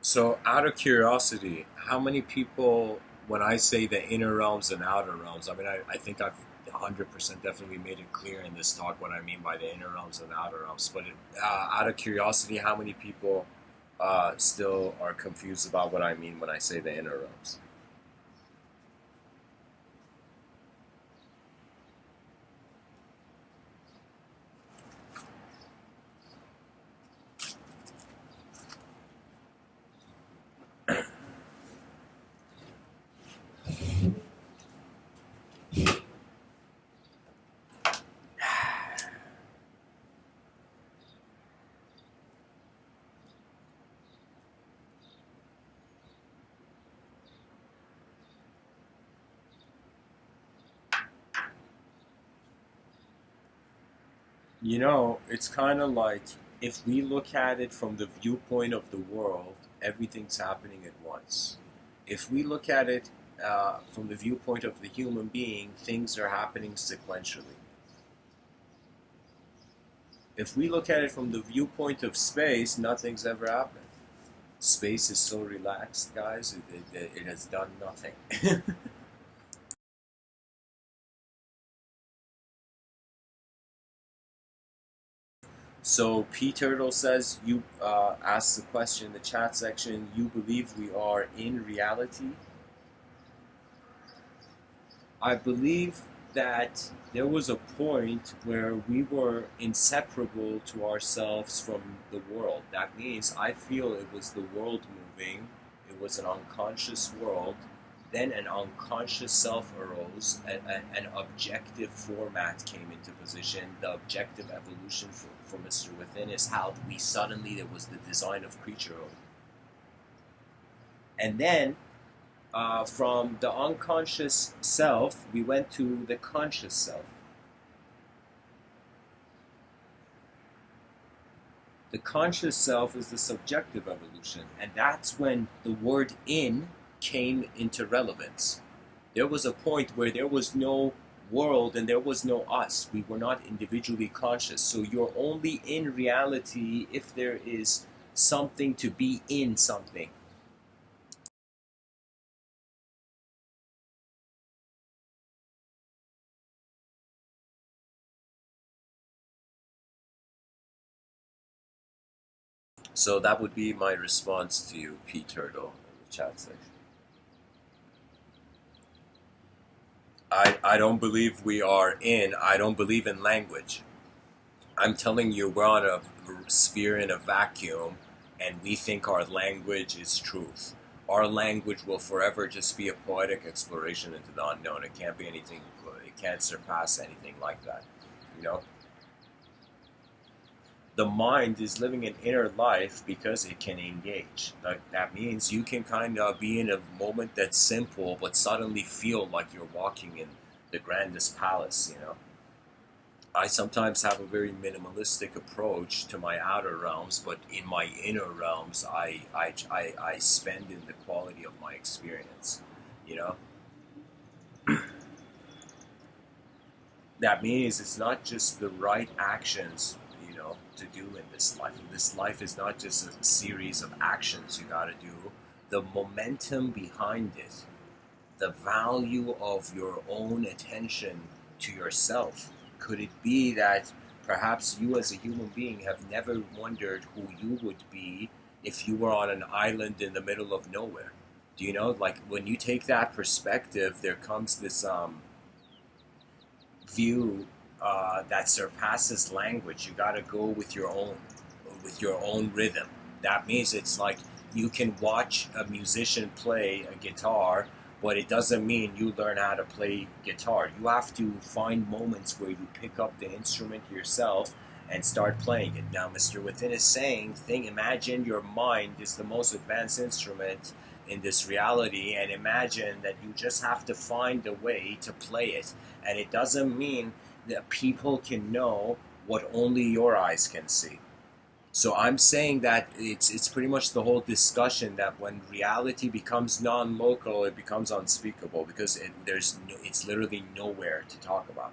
So, out of curiosity, how many people, when I say the inner realms and outer realms, I mean, I think I've 100% definitely made it clear in this talk what I mean by the inner realms and outer realms. But out of curiosity, how many people still are confused about what I mean when I say the inner realms? You know, it's kind of like if we look at it from the viewpoint of the world, everything's happening at once. If we look at it from the viewpoint of the human being, things are happening sequentially. If we look at it from the viewpoint of space, nothing's ever happened. Space is so relaxed, guys, it has done nothing. So P Turtle says you asks the question in the chat section. You believe we are in reality? I believe that there was a point where we were inseparable to ourselves from the world. That means I feel it was the world moving. It was an unconscious world. Then an unconscious self arose. An objective format came into position. The objective evolution for Mr. Within is how we suddenly, there was the design of creaturehood. And then from the unconscious self, we went to the conscious self. The conscious self is the subjective evolution, and that's when the word in came into relevance. There was a point where there was no world and there was no us. We were not individually conscious. So you're only in reality if there is something to be in something. So that would be my response to you, P Turtle, in the chat section. I don't believe we are in, I don't believe in language. I'm telling you, we're on a sphere in a vacuum, and we think our language is truth. Our language will forever just be a poetic exploration into the unknown. It can't be anything, it can't surpass anything like that. You know? The mind is living an inner life because it can engage. That means you can kind of be in a moment that's simple, but suddenly feel like you're walking in the grandest palace, you know? I sometimes have a very minimalistic approach to my outer realms, but in my inner realms, I spend in the quality of my experience. You know, that means it's not just the right actions, you know, to do in this life. This life is not just a series of actions you got to do. The momentum behind it, the value of your own attention to yourself. Could it be that perhaps you as a human being have never wondered who you would be if you were on an island in the middle of nowhere? Do you know, like when you take that perspective, there comes this view that surpasses language. You got to go with your own rhythm. That means it's like you can watch a musician play a guitar, but it doesn't mean you learn how to play guitar. You have to find moments where you pick up the instrument yourself and start playing it. Now, Mr. Within is saying, imagine your mind is the most advanced instrument in this reality, and imagine that you just have to find a way to play it. And it doesn't mean that people can know what only your eyes can see. So I'm saying that it's pretty much the whole discussion that when reality becomes non-local, it becomes unspeakable because it's literally nowhere to talk about.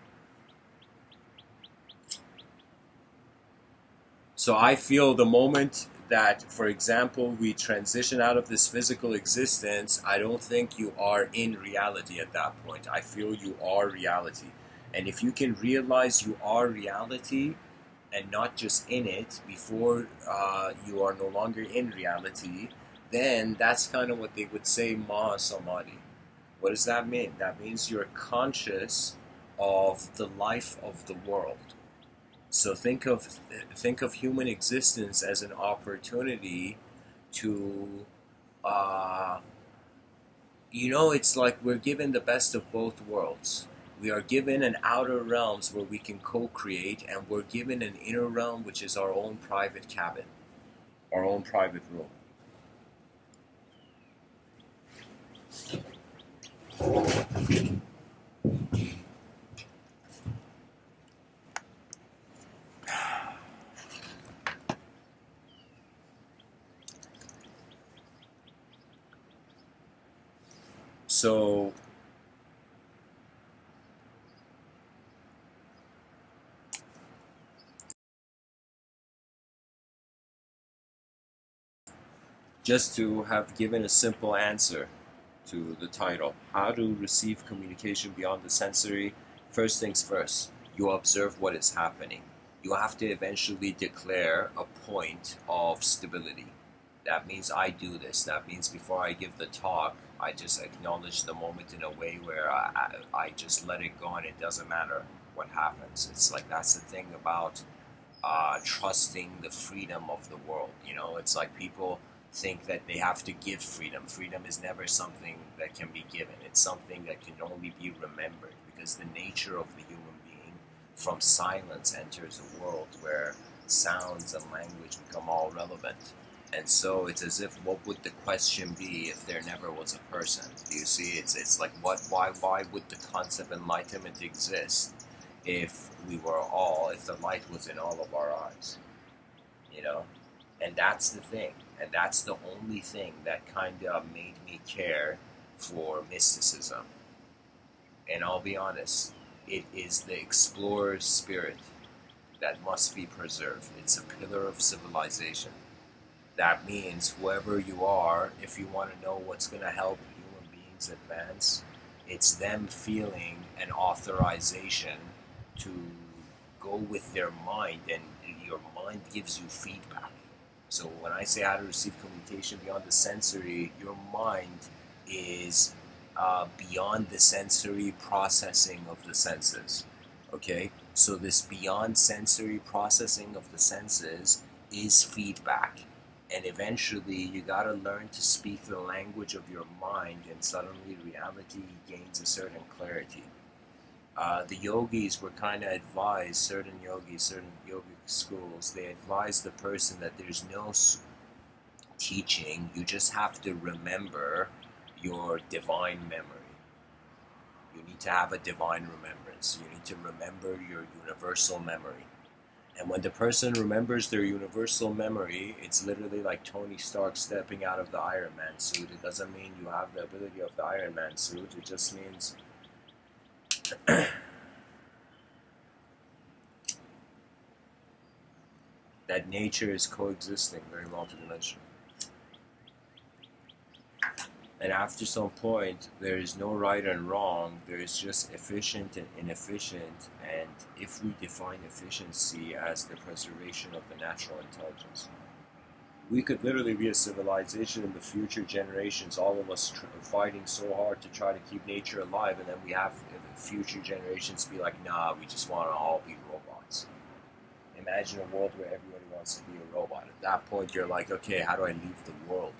So I feel the moment that, for example, we transition out of this physical existence, I don't think you are in reality at that point. I feel you are reality. And if you can realize you are reality and not just in it before you are no longer in reality, then that's kind of what they would say Maha Samadhi. What does that mean? That means you're conscious of the life of the world. So think of human existence as an opportunity to, uh, it's like we're given the best of both worlds. We are given an outer realms where we can co-create, and we're given an inner realm which is our own private cabin, our own private room. So just to have given a simple answer to the title, how to receive communication beyond the sensory, first things first, you observe what is happening. You have to eventually declare a point of stability. That means I do this. That means before I give the talk, I just acknowledge the moment in a way where I just let it go and it doesn't matter what happens. It's like that's the thing about trusting the freedom of the world. It's like people think that they have to give freedom. Freedom is never something that can be given. It's something that can only be remembered, because the nature of the human being from silence enters a world where sounds and language become all relevant. And so it's as if, what would the question be if there never was a person? Do you see? It's like, why would the concept enlightenment exist if the light was in all of our eyes? And that's the thing. And that's the only thing that kind of made me care for mysticism. And I'll be honest, it is the explorer's spirit that must be preserved. It's a pillar of civilization. That means whoever you are, if you want to know what's going to help human beings advance, it's them feeling an authorization to go with their mind, and your mind gives you feedback. So when I say how to receive communication beyond the sensory, your mind is beyond the sensory processing of the senses. Okay? So this beyond sensory processing of the senses is feedback. And eventually you gotta learn to speak the language of your mind, and suddenly reality gains a certain clarity. The yogis were kind of advised, certain yogic schools, they advise the person that there's no teaching, you just have to remember your divine memory. You need to have a divine remembrance. You need to remember your universal memory. And when the person remembers their universal memory, it's literally like Tony Stark stepping out of the Iron Man suit. It doesn't mean you have the ability of the Iron Man suit. It just means that nature is coexisting very multidimensional. And after some point, there is no right and wrong. There is just efficient and inefficient. And if we define efficiency as the preservation of the natural intelligence, we could literally be a civilization in the future generations, all of us fighting so hard to try to keep nature alive, and then we have future generations be like, nah, we just want to all be robots. Imagine a world where everybody wants to be a robot. At that point, you're like, okay, how do I leave the world?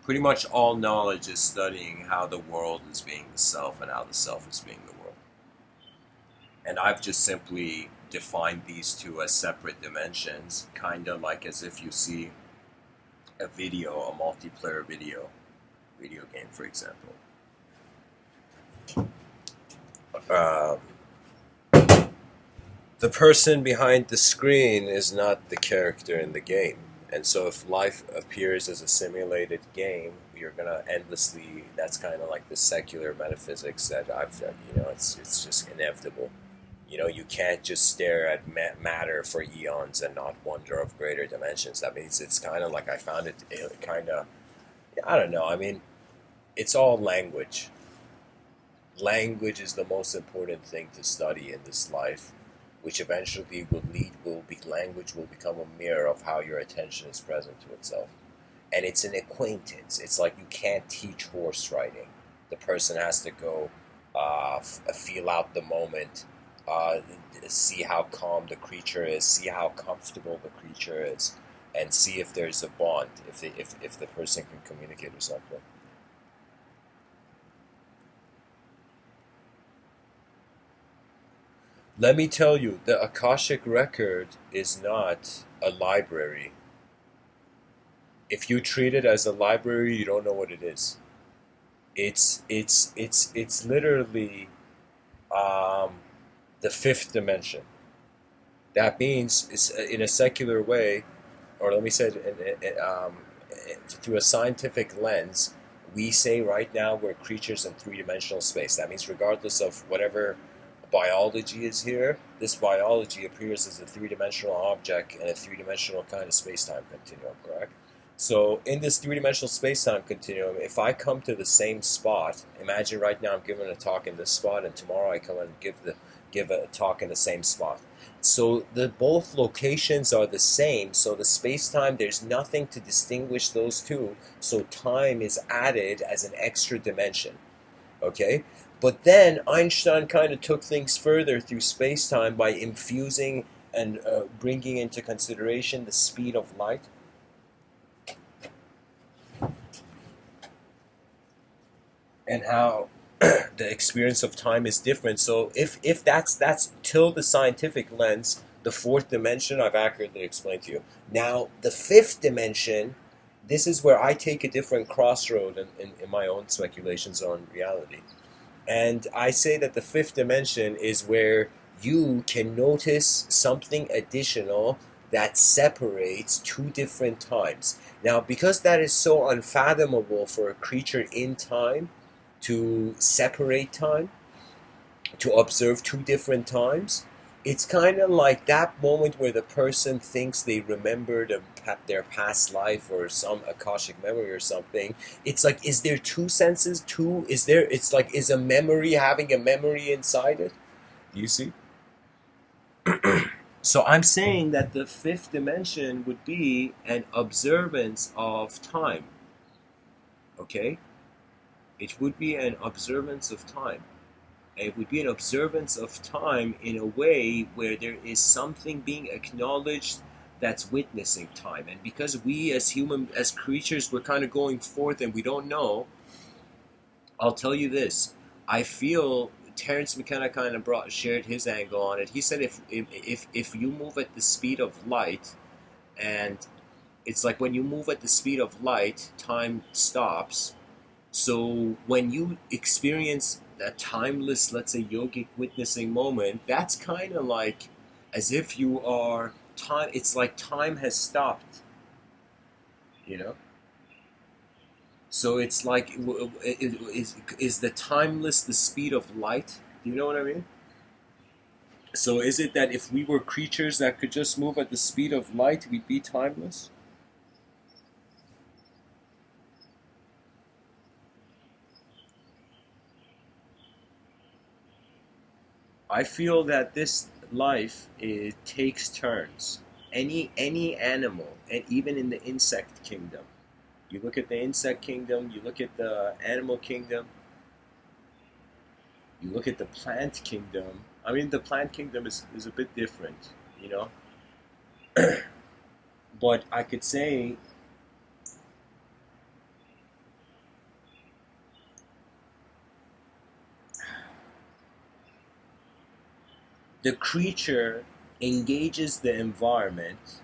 Pretty much all knowledge is studying how the world is being the self and how the self is being the world. And I've just simply defined these two as separate dimensions, kind of like as if you see a multiplayer video game, for example. um, the person behind the screen is not the character in the game. And so if life appears as a simulated game, you're going to endlessly, that's kind of like the secular metaphysics that it's just inevitable. You can't just stare at matter for eons and not wonder of greater dimensions. That means it's kind of like I found it kind of, I don't know. I mean, it's all language. Language is the most important thing to study in this life, which eventually language will become a mirror of how your attention is present to itself. And it's an acquaintance. It's like you can't teach horse riding. The person has to go feel out the moment, uh, see how calm the creature is, see how comfortable the creature is, and see if there's a bond, if the person can communicate or something. Let me tell you, the Akashic record is not a library. If you treat it as a library, you don't know what it is. It's literally um, the fifth dimension. That means it's in a secular way, or let me say it through a scientific lens. We say right now we're creatures in three-dimensional space. That means regardless of whatever biology is here, this biology appears as a three-dimensional object in a three-dimensional kind of space-time continuum, correct? So in this three-dimensional space-time continuum, if I come to the same spot, imagine right now I'm giving a talk in this spot, and tomorrow I come and give a talk in the same spot. So the both locations are the same. So the space-time, there's nothing to distinguish those two. So time is added as an extra dimension. Okay? But then Einstein kind of took things further through space-time by infusing and bringing into consideration the speed of light. And how the experience of time is different. So if that's till the scientific lens, the fourth dimension I've accurately explained to you. Now the fifth dimension, this is where I take a different crossroad in my own speculations on reality. And I say that the fifth dimension is where you can notice something additional that separates two different times. Now, because that is so unfathomable for a creature in time to separate time, to observe two different times, it's kind of like that moment where the person thinks they remembered their past life or some Akashic memory or something. It's like, is there two senses? Two? Is there? It's like, is a memory having a memory inside it? Do you see? So I'm saying that the fifth dimension would be an observance of time. Okay? It would be an observance of time. It would be an observance of time in a way where there is something being acknowledged that's witnessing time. And because we as creatures, we're kind of going forth and we don't know, I'll tell you this. I feel Terence McKenna kind of shared his angle on it. He said if you move at the speed of light, and it's like when you move at the speed of light, time stops. So when you experience that timeless, let's say, yogic witnessing moment, that's kind of like as if you are time. It's like time has stopped, you know. So it's like, is the timeless the speed of light? Do you know what I mean? So is it that if we were creatures that could just move at the speed of light, we'd be timeless? I feel that this life it takes turns. Any animal, and even in the insect kingdom, you look at the insect kingdom, you look at the animal kingdom, you look at the plant kingdom. I mean, the plant kingdom is a bit different, you know. But I could say the creature engages the environment.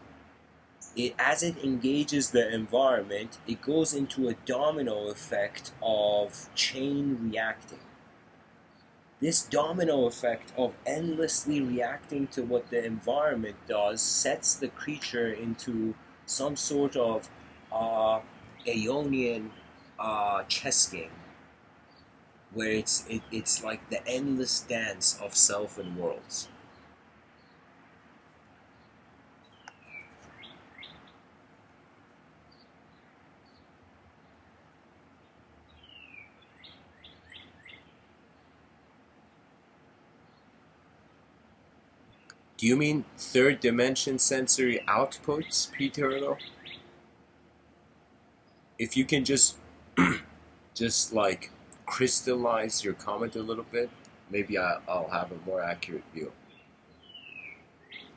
As it engages the environment, it goes into a domino effect of chain reacting. This domino effect of endlessly reacting to what the environment does sets the creature into some sort of Aeonian chess game, where it's like the endless dance of self and worlds. Do you mean third dimension sensory outputs, Peter? If you can just like crystallize your comment a little bit, maybe I'll have a more accurate view.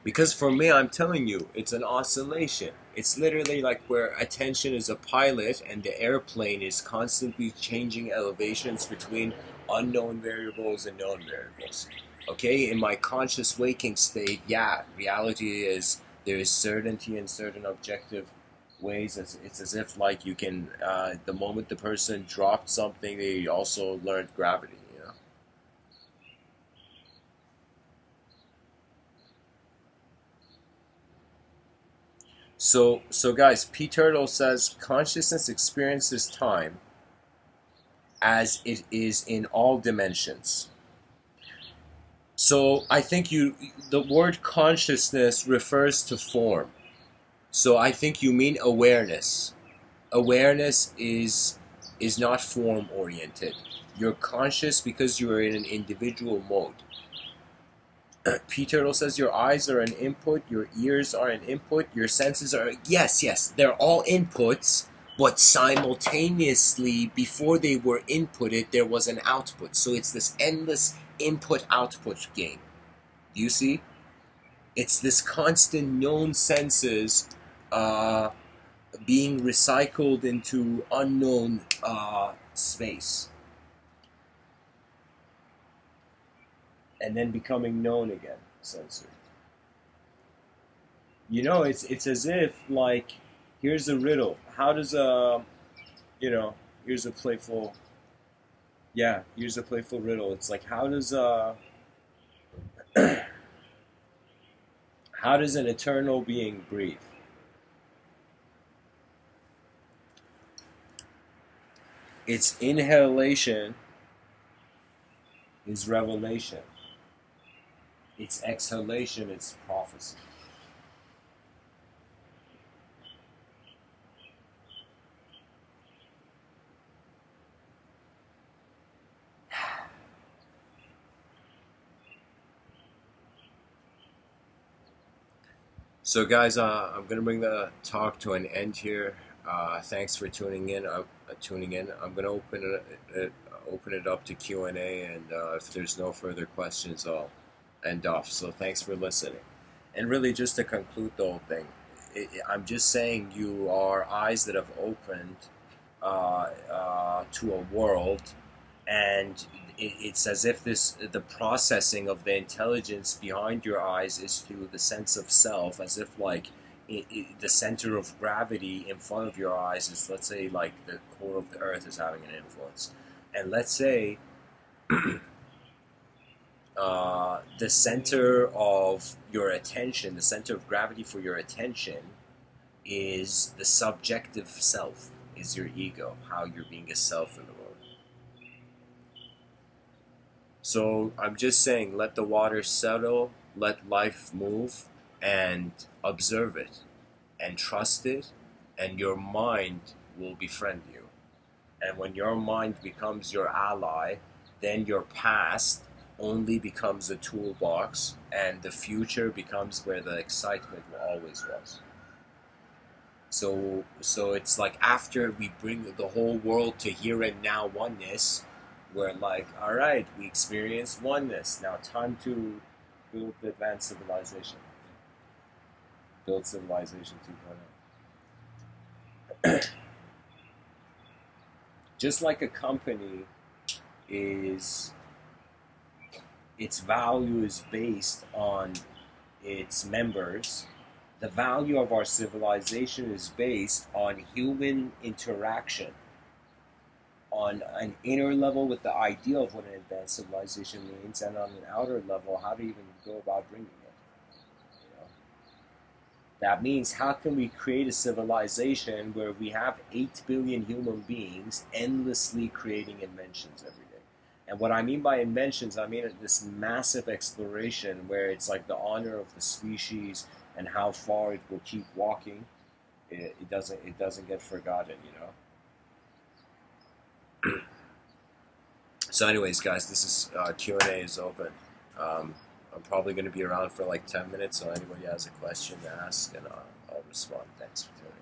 Because for me, I'm telling you, it's an oscillation. It's literally like where attention is a pilot and the airplane is constantly changing elevations between unknown variables and known variables. Okay, in my conscious waking state, yeah, reality is there is certainty in certain objective ways. It's as if like you can, the moment the person dropped something, they also learned gravity. So guys, P Turtle says consciousness experiences time as it is in all dimensions. So I think the word consciousness refers to form. So I think you mean awareness. Awareness is not form oriented. You're conscious because you're in an individual mode. P Turtle says your eyes are an input, your ears are an input, your senses are... Yes, they're all inputs, but simultaneously, before they were inputted, there was an output. So it's this endless input-output game. Do you see? It's this constant known senses being recycled into unknown space. And then becoming known again, censored. It's as if like here's a riddle. How does here's a playful here's a playful riddle. It's like how does how does an eternal being breathe? Its inhalation is revelation. Its exhalation is prophecy. So guys, I'm gonna bring the talk to an end here. Thanks for tuning in. I'm gonna open it up to Q&A, and if there's no further questions, I'll end off. So thanks for listening. And really, just to conclude the whole thing, I'm just saying you are eyes that have opened to a world, and it's as if the processing of the intelligence behind your eyes is through the sense of self, as if like the center of gravity in front of your eyes is, let's say, like the core of the earth is having an influence, and let's say the center of your attention, the center of gravity for your attention is the subjective self, is your ego, how you're being a self in the world. So I'm just saying, let the water settle, let life move, and observe it, and trust it, and your mind will befriend you. And when your mind becomes your ally, then your past only becomes a toolbox, and the future becomes where the excitement always was. So it's like after we bring the whole world to here and now oneness, we're like, all right, we experienced oneness. Now time to build the advanced civilization. Build civilization 2.0. Just like a company is, its value is based on its members, the value of our civilization is based on human interaction. on an inner level with the idea of what an advanced civilization means, and on an outer level, how to even go about bringing it. You know? That means how can we create a civilization where we have 8 billion human beings endlessly creating inventions every day? And what I mean by inventions, I mean this massive exploration where it's like the honor of the species and how far it will keep walking. It doesn't get forgotten, you know. So, anyways, guys, this is Q&A is open. I'm probably going to be around for like 10 minutes, so anybody has a question to ask, and I'll respond. Thanks for tuning in.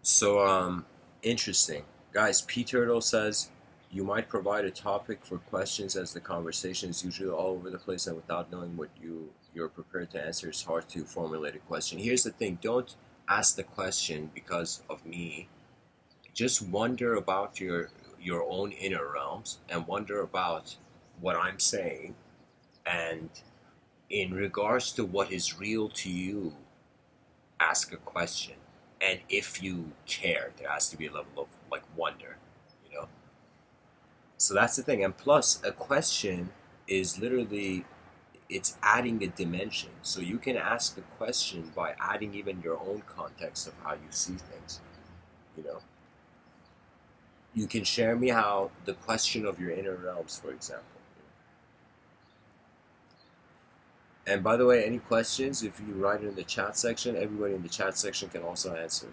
So, interesting. Guys, P Turtle says you might provide a topic for questions as the conversation is usually all over the place and without knowing what you're prepared to answer, it's hard to formulate a question. Here's the thing, don't ask the question because of me. Just wonder about your own inner realms and wonder about what I'm saying, and in regards to what is real to you, ask a question. And if you care, there has to be a level of like wonder, you know. So that's the thing. And plus, a question is literally, it's adding a dimension. So you can ask a question by adding even your own context of how you see things. You know, you can share me how the question of your inner realms, for example. And by the way, any questions, if you write it in the chat section, everybody in the chat section can also answer.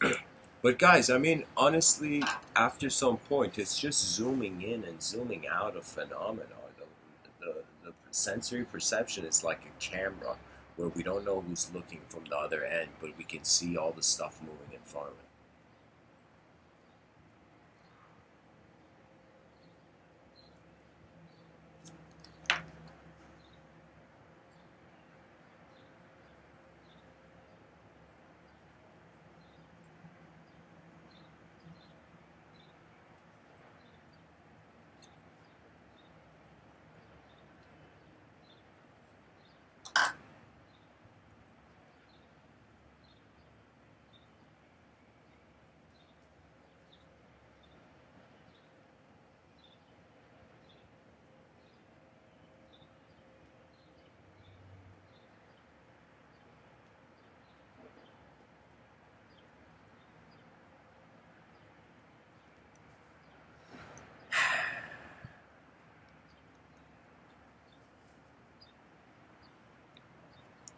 You know. But guys, I mean, honestly, after some point, it's just zooming in and zooming out of phenomena. The sensory perception is like a camera where we don't know who's looking from the other end, but we can see all the stuff moving in front of it.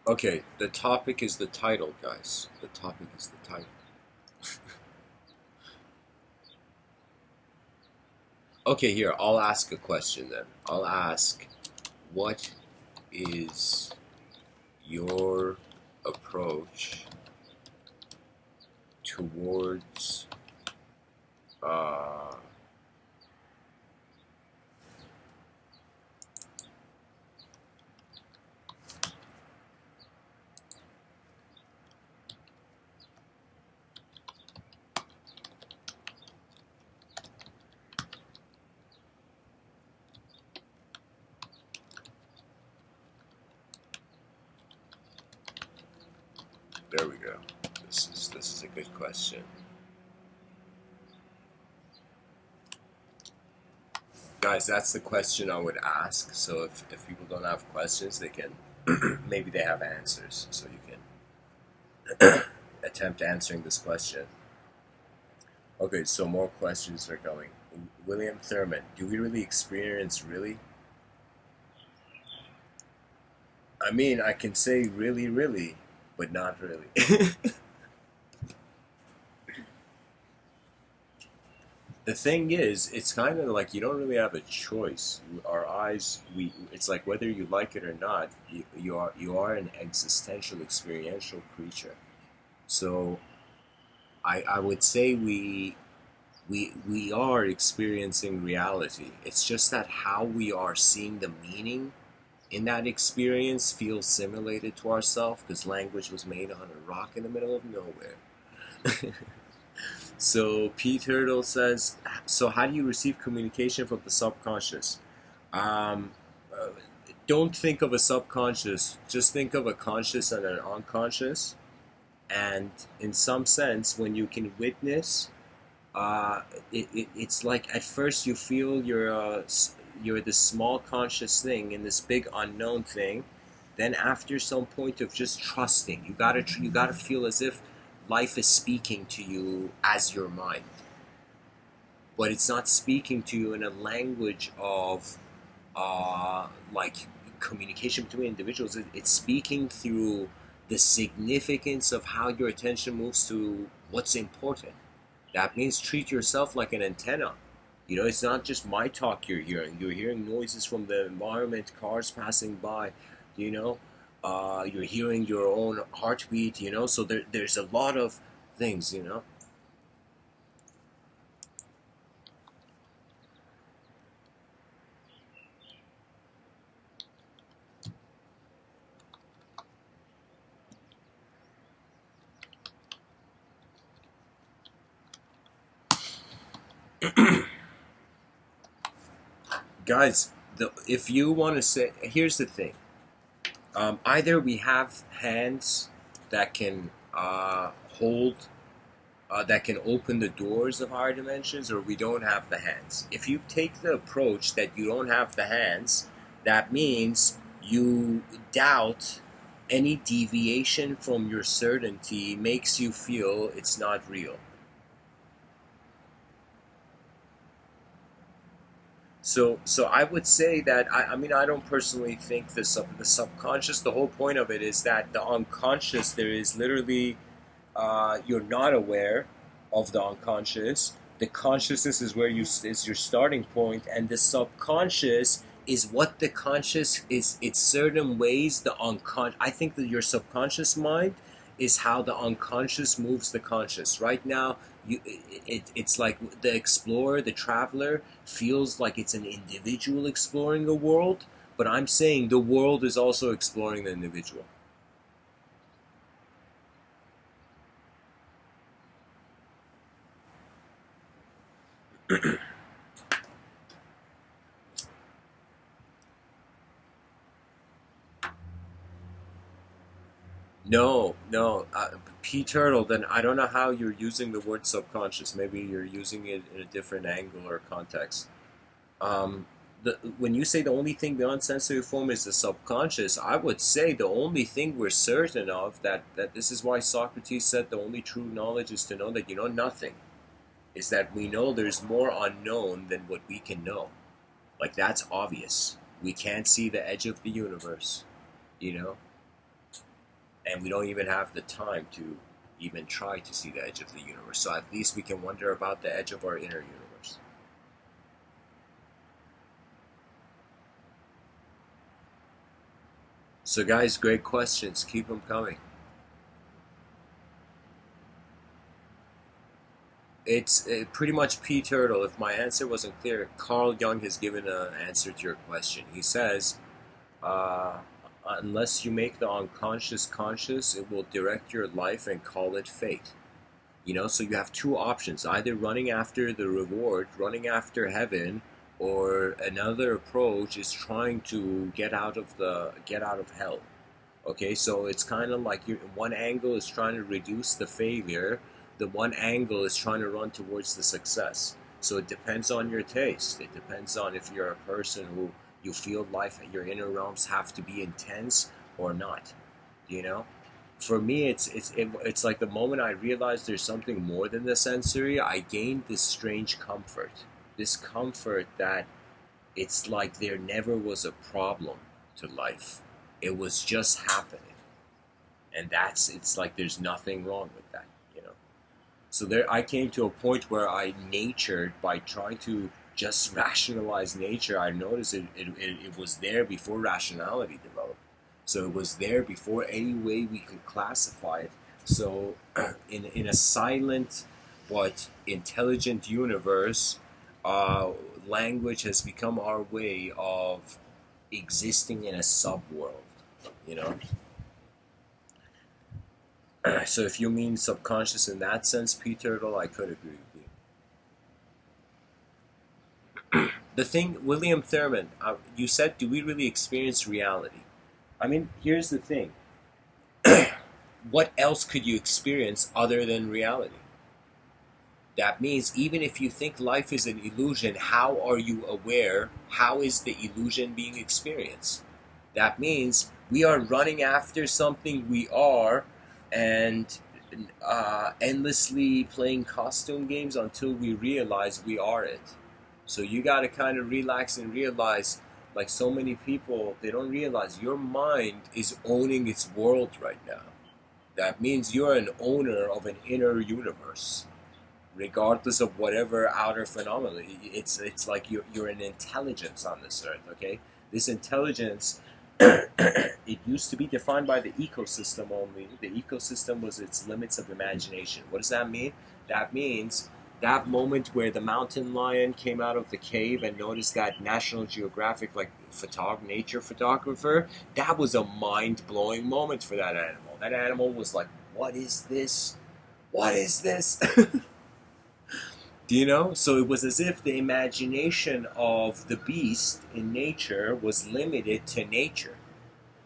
Okay, the topic is the title, guys. The topic is the title. Okay, here, I'll ask a question then. I'll ask, what is your approach towards there we go. This is a good question. Guys, that's the question I would ask. So if people don't have questions, they can maybe they have answers. So you can attempt answering this question. Okay, so more questions are coming. William Thurman, do we really experience really? I mean, I can say really, really, but not really. The thing is, it's kind of like you don't really have a choice. Our eyes, it's like whether you like it or not, you are an existential, experiential creature. So I would say we are experiencing reality. It's just that how we are seeing the meaning in that experience feels simulated to ourselves because language was made on a rock in the middle of nowhere. So P Turtle says, so how do you receive communication from the subconscious? Um, uh, don't think of a subconscious. Just think of a conscious and an unconscious. And in some sense, when you can witness, uh, it's like at first you feel you're this small conscious thing in this big unknown thing. Then after some point of just trusting, you gotta feel as if life is speaking to you as your mind, but it's not speaking to you in a language of like communication between individuals. It's speaking through the significance of how your attention moves to what's important. That means treat yourself like an antenna. It's not just my talk you're hearing. You're hearing noises from the environment, cars passing by, you know. You're hearing your own heartbeat, So there's a lot of things. Guys, if you want to say, here's the thing. Either we have hands that can hold, that can open the doors of higher dimensions, or we don't have the hands. If you take the approach that you don't have the hands, that means you doubt any deviation from your certainty makes you feel it's not real. So I would say that I mean I don't personally think the subconscious. The whole point of it is that the unconscious, there is literally you're not aware of the unconscious. The consciousness is where is your starting point, and the subconscious is what the conscious is. It's certain ways the unconscious. I think that your subconscious mind is how the unconscious moves the conscious. Right now, it's like the explorer, the traveler, feels like it's an individual exploring a world, but I'm saying the world is also exploring the individual. No, no. P Turtle, then I don't know how you're using the word subconscious. Maybe you're using it in a different angle or context. Um, when you say the only thing beyond sensory form is the subconscious, I would say the only thing we're certain of, that this is why Socrates said the only true knowledge is to know that you know nothing, is that we know there's more unknown than what we can know. Like, that's obvious. We can't see the edge of the universe, you know? And we don't even have the time to even try to see the edge of the universe. So at least we can wonder about the edge of our inner universe. So guys, great questions. Keep them coming. It's pretty much P Turtle. If my answer wasn't clear, Carl Jung has given an answer to your question. He says, uh, unless you make the unconscious conscious, it will direct your life and call it fate. You know, so you have two options: either running after the reward, running after heaven, or another approach is trying to get out of hell. Okay, so it's kind of like one angle is trying to reduce the failure, the one angle is trying to run towards the success. So it depends on your taste. It depends on if you're a person who you feel life, your inner realms have to be intense or not. You know, for me, it's like the moment I realized there's something more than the sensory, I gained this strange comfort. This comfort that it's like there never was a problem to life. It was just happening. And it's like there's nothing wrong with that, you know. So there I came to a point where I natured by trying to just rationalize nature. I noticed it was there before rationality developed. So it was there before any way we could classify it. So in a silent but intelligent universe, uh, language has become our way of existing in a subworld, you know. So if you mean subconscious in that sense, P Turtle, I could agree with you. The thing, William Thurman, you said, do we really experience reality? I mean, here's the thing. What else could you experience other than reality? That means even if you think life is an illusion, how are you aware? How is the illusion being experienced? That means we are running after something we are, and endlessly playing costume games until we realize we are it. So you got to kind of relax and realize, like so many people, they don't realize your mind is owning its world right now. That means you're an owner of an inner universe, regardless of whatever outer phenomenon. It's like you're an intelligence on this earth. Okay, this intelligence. It used to be defined by the ecosystem only. The ecosystem was its limits of imagination. What does that mean? That means that moment where the mountain lion came out of the cave and noticed that National Geographic, like nature photographer, that was a mind-blowing moment for that animal. That animal was like, what is this? What is this? Do you know? So it was as if the imagination of the beast in nature was limited to nature.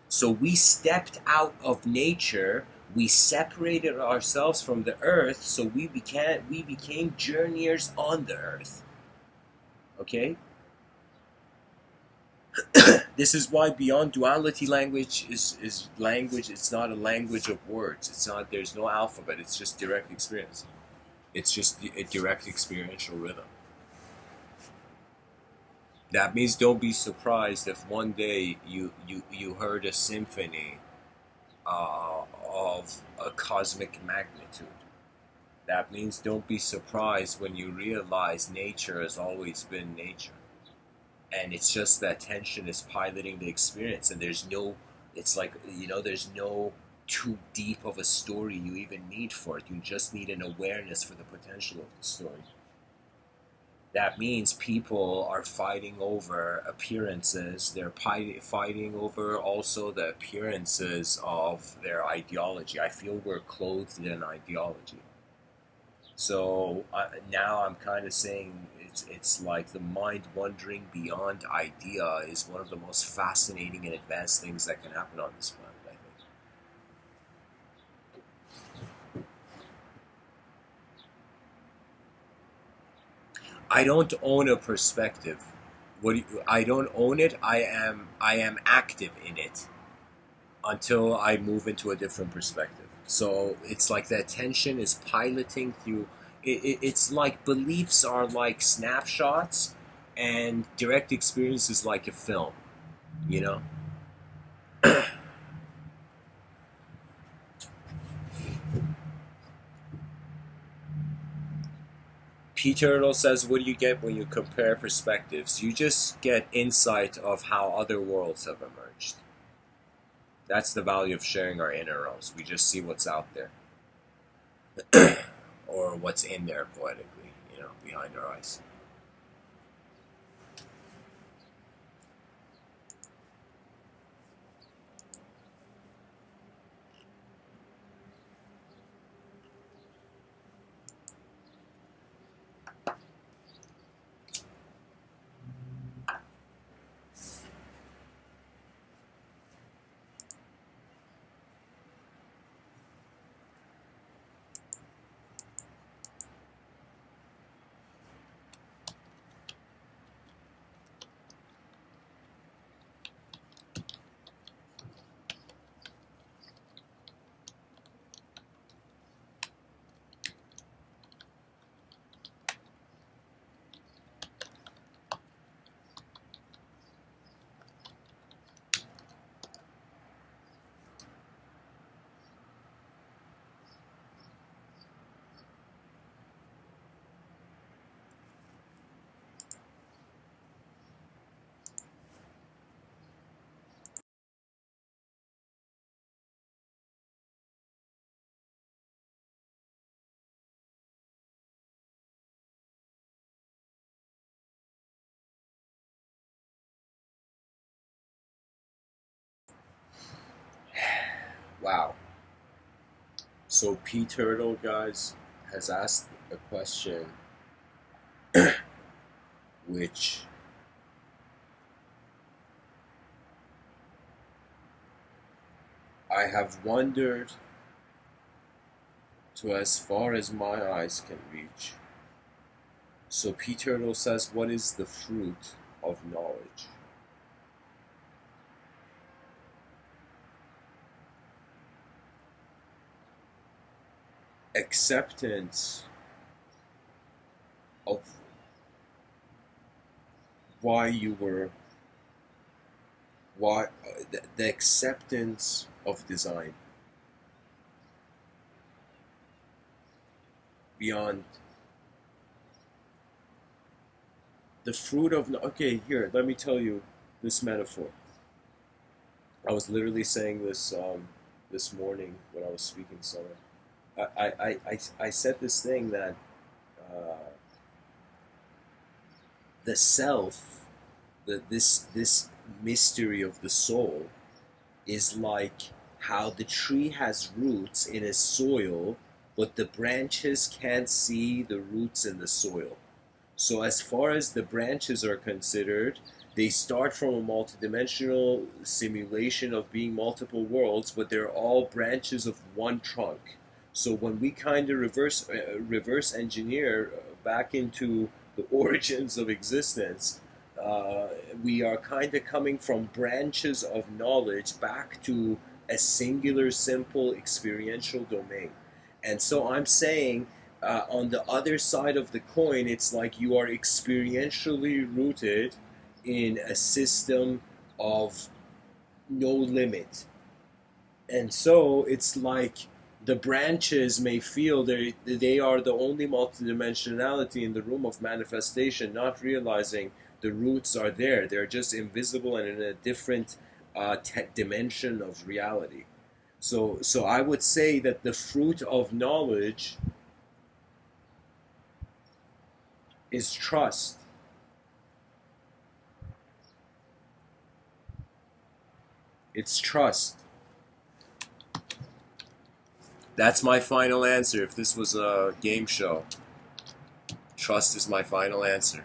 So we stepped out of nature, we separated ourselves from the earth, so we became journeyers on the earth. Okay? This is why beyond duality language is language. It's not a language of words. It's not, there's no alphabet, it's just direct experience. It's just a direct experiential rhythm. That means don't be surprised if one day you heard a symphony of a cosmic magnitude. That means don't be surprised when you realize nature has always been nature. And it's just that tension is piloting the experience, and there's no, it's like, you know, there's no too deep of a story you even need for it. You just need an awareness for the potential of the story. That means people are fighting over appearances. They're fighting over also the appearances of their ideology. I feel we're clothed in ideology. So now I'm kind of saying it's like the mind wandering beyond idea is one of the most fascinating and advanced things that can happen on this planet, I think. I don't own a perspective. I don't own it. I am active in it until I move into a different perspective. So it's like that tension is piloting through. It's like beliefs are like snapshots, and direct experience is like a film. You know. P Turtle says, "What do you get when you compare perspectives? You just get insight of how other worlds have emerged." That's the value of sharing our inner realms. We just see what's out there, or what's in there poetically, behind our eyes. Wow. So P Turtle, guys, has asked a question which I have wondered to as far as my eyes can reach. So P Turtle says, what is the fruit of knowledge? Acceptance of why you were, why the acceptance of design beyond the fruit of. Okay, here, let me tell you this metaphor. I was literally saying this this morning when I was speaking somewhere. I said this thing that uh, the self, this mystery of the soul, is like how the tree has roots in its soil, but the branches can't see the roots in the soil. So as far as the branches are considered, they start from a multidimensional simulation of being multiple worlds, but they're all branches of one trunk. So when we kind of reverse engineer back into the origins of existence, uh, we are kind of coming from branches of knowledge back to a singular, simple experiential domain. And so I'm saying on the other side of the coin, it's like you are experientially rooted in a system of no limit. And so it's like the branches may feel they are the only multidimensionality in the room of manifestation, not realizing the roots are there. They're just invisible and in a different dimension of reality. So I would say that the fruit of knowledge is trust. It's trust. That's my final answer. If this was a game show, trust is my final answer.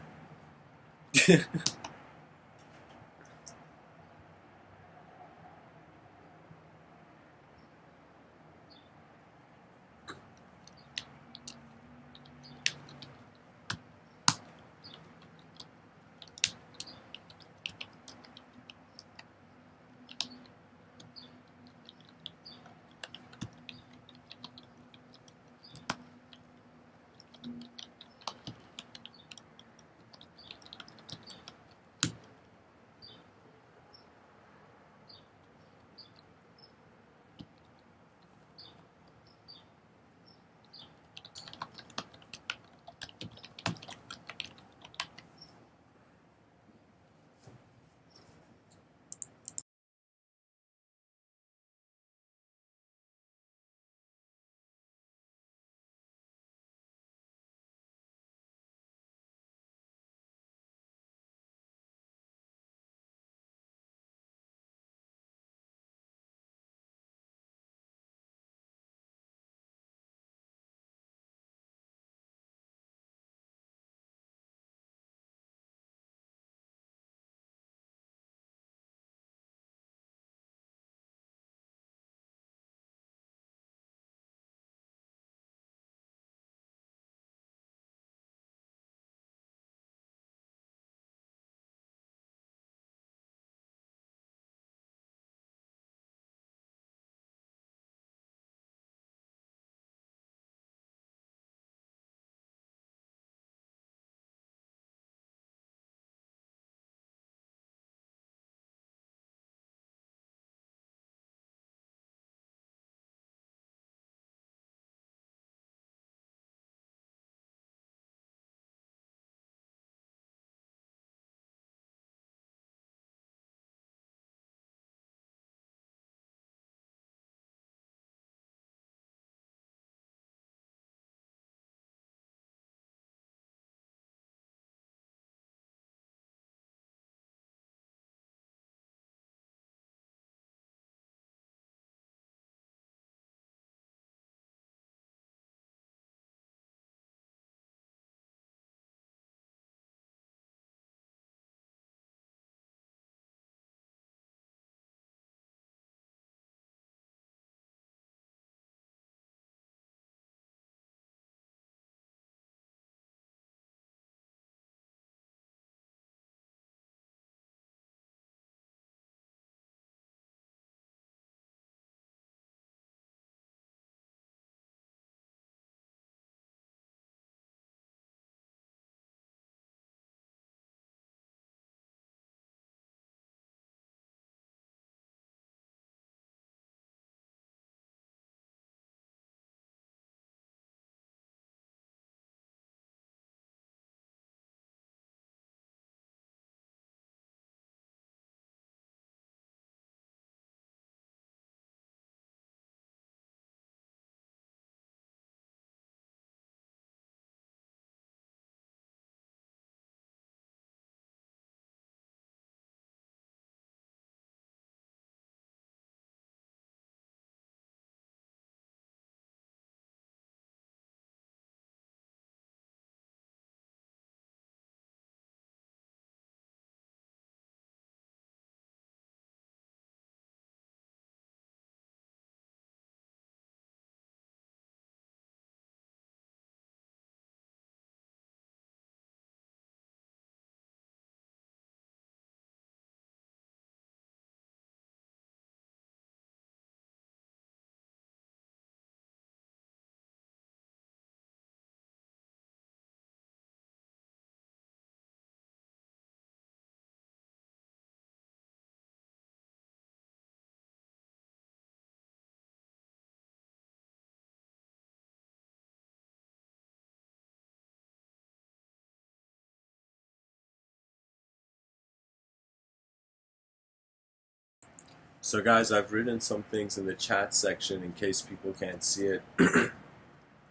So, guys, I've written some things in the chat section in case people can't see it.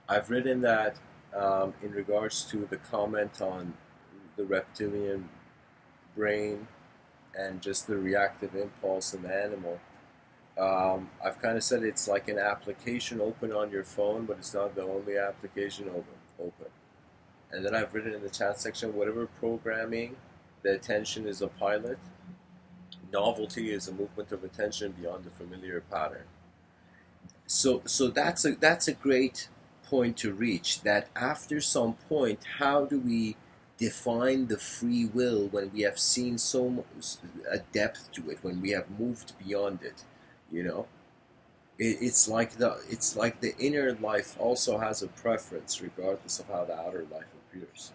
I've written that in regards to the comment on the reptilian brain and just the reactive impulse in the animal. I've kind of said it's like an application open on your phone, but it's not the only application open. And then I've written in the chat section, whatever programming, the attention is a pilot. Novelty is a movement of attention beyond the familiar pattern. So that's a great point to reach. That after some point, how do we define the free will when we have seen so much a depth to it, when we have moved beyond it? You know, it's like the inner life also has a preference, regardless of how the outer life appears.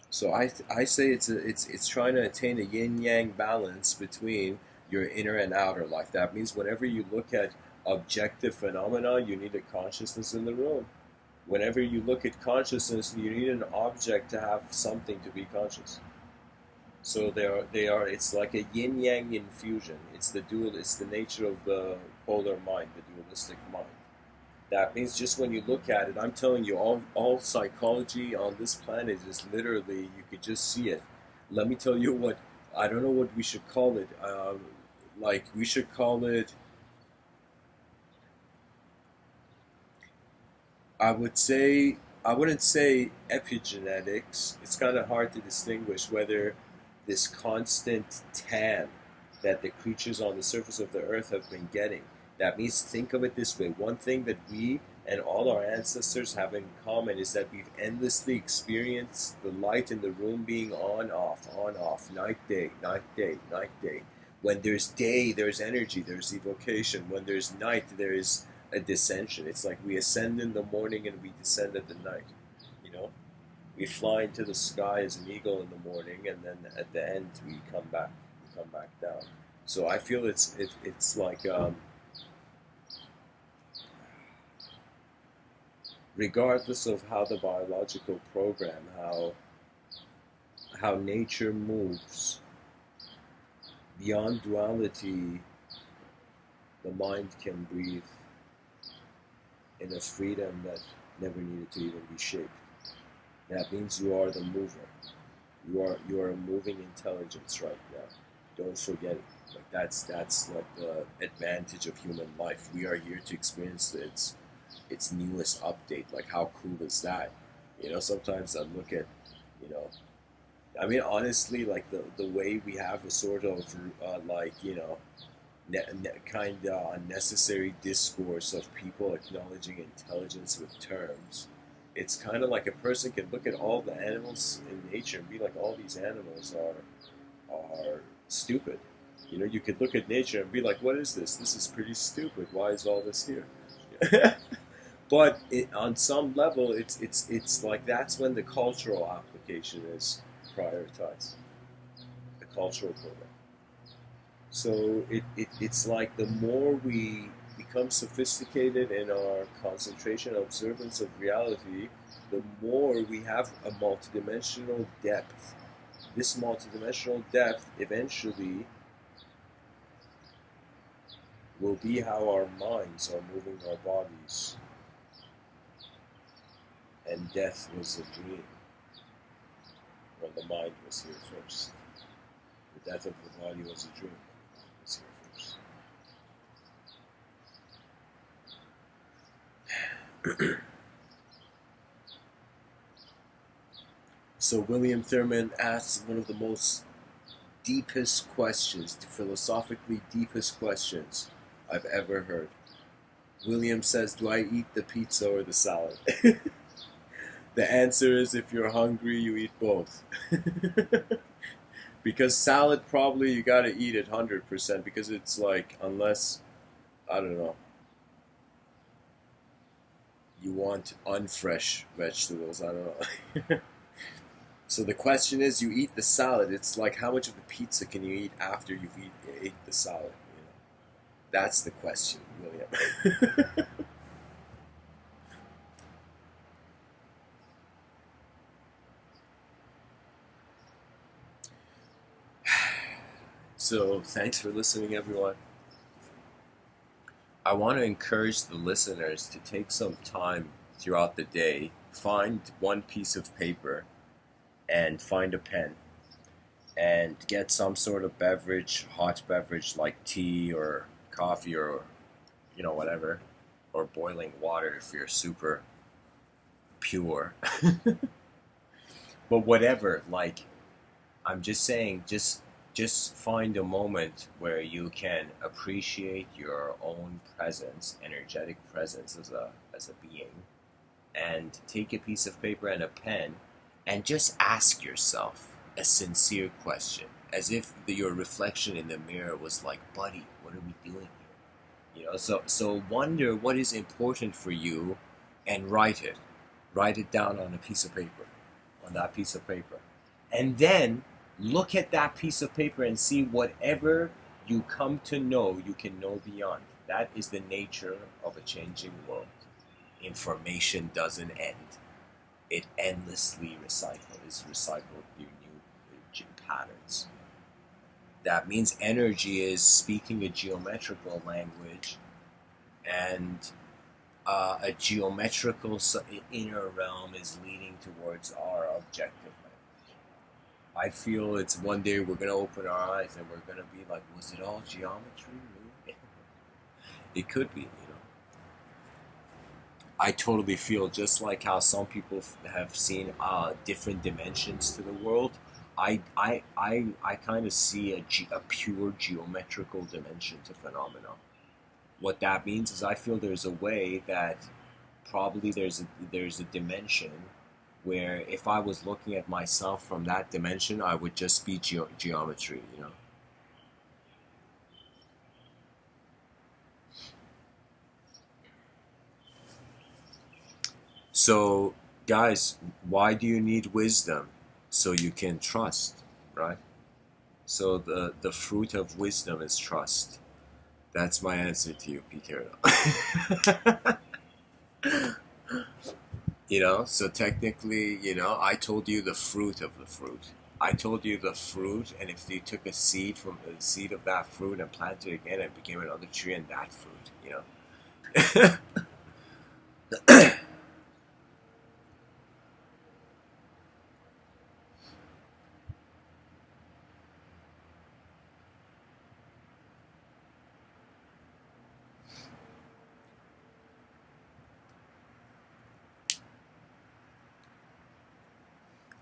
So I say it's trying to attain a yin yang balance between your inner and outer life. That means whenever you look at objective phenomena, you need a consciousness in the room. Whenever you look at consciousness, you need an object to have something to be conscious. So they are. It's like a yin yang infusion. It's the dual. It's the nature of the polar mind, the dualistic mind. That means just when you look at it, I'm telling you, all psychology on this planet is literally, you could just see it. Let me tell you what, I don't know what we should call it. Like, we should call it, I would say, I wouldn't say epigenetics. It's kind of hard to distinguish whether this constant tan that the creatures on the surface of the earth have been getting. That means, think of it this way. One thing that we and all our ancestors have in common is that we've endlessly experienced the light in the room being on, off, night, day, night, day, night, day. When there's day, there's energy, there's evocation. When there's night, there is a descension. It's like we ascend in the morning and we descend at the night. You know, we fly into the sky as an eagle in the morning, and then at the end we come back. We come back down. So I feel it's like regardless of how the biological program, how nature moves beyond duality, the mind can breathe in a freedom that never needed to even be shaped. That means you are the mover. You are a moving intelligence right now. Don't forget it. Like that's like the advantage of human life. We are here to experience its newest update. Like, how cool is that? You know, sometimes I look at, you know, I mean, honestly, like the way we have a sort of like, you know, kind of unnecessary discourse of people acknowledging intelligence with terms. It's kind of like a person can look at all the animals in nature and be like, all these animals are stupid. You know, you could look at nature and be like, what is this? This is pretty stupid. Why is all this here? But on some level, it's like that's when the cultural application is prioritized, the cultural program. So it's like the more we become sophisticated in our concentration and observance of reality, the more we have a multidimensional depth. This multidimensional depth eventually will be how our minds are moving our bodies. And death was a dream when the mind was here first. The death of the body was a dream when the mind was here first. So William Thurman asks one of the most deepest questions, philosophically deepest questions I've ever heard. William says, do I eat the pizza or the salad? The answer is, if you're hungry, you eat both. Because salad, probably you gotta eat it 100%, because it's like, unless, I don't know, you want unfresh vegetables, I don't know. So the question is, you eat the salad, it's like, how much of the pizza can you eat after you've ate the salad? You know? That's the question, William. So thanks for listening, everyone. I want to encourage the listeners to take some time throughout the day, find one piece of paper and find a pen and get some sort of beverage, hot beverage like tea or coffee or, whatever, or boiling water if you're super pure. But whatever, like, I'm just saying, just find a moment where you can appreciate your own presence, energetic presence as a being, and take a piece of paper and a pen and just ask yourself a sincere question, as if your reflection in the mirror was like, buddy, what are we doing here? So wonder what is important for you and write it down on a piece of paper, on that piece of paper, and then look at that piece of paper and see whatever you come to know, you can know beyond. That is the nature of a changing world. Information doesn't end. It endlessly is recycled through new patterns. That means energy is speaking a geometrical language, and a geometrical inner realm is leading towards our objective language. I feel it's one day we're going to open our eyes and we're going to be like, was it all geometry? It could be, I totally feel just like how some people have seen different dimensions to the world. I kind of see a pure geometrical dimension to phenomena. What that means is I feel there's a way that probably there's a dimension where if I was looking at myself from that dimension, I would just be geometry, So, guys, why do you need wisdom? So you can trust, right? So the fruit of wisdom is trust. That's my answer to you, Peter. So technically, I told you the fruit of the fruit. I told you the fruit, and if you took a seed from the seed of that fruit and planted it again, it became another tree and that fruit.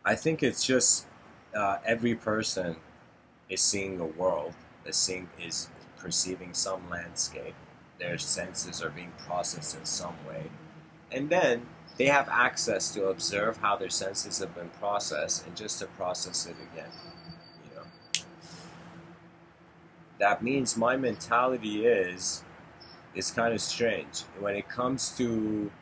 I think it's just every person is seeing a world, is perceiving some landscape. Their senses are being processed in some way, and then they have access to observe how their senses have been processed and just to process it again. You know, that means my mentality is kind of strange when it comes to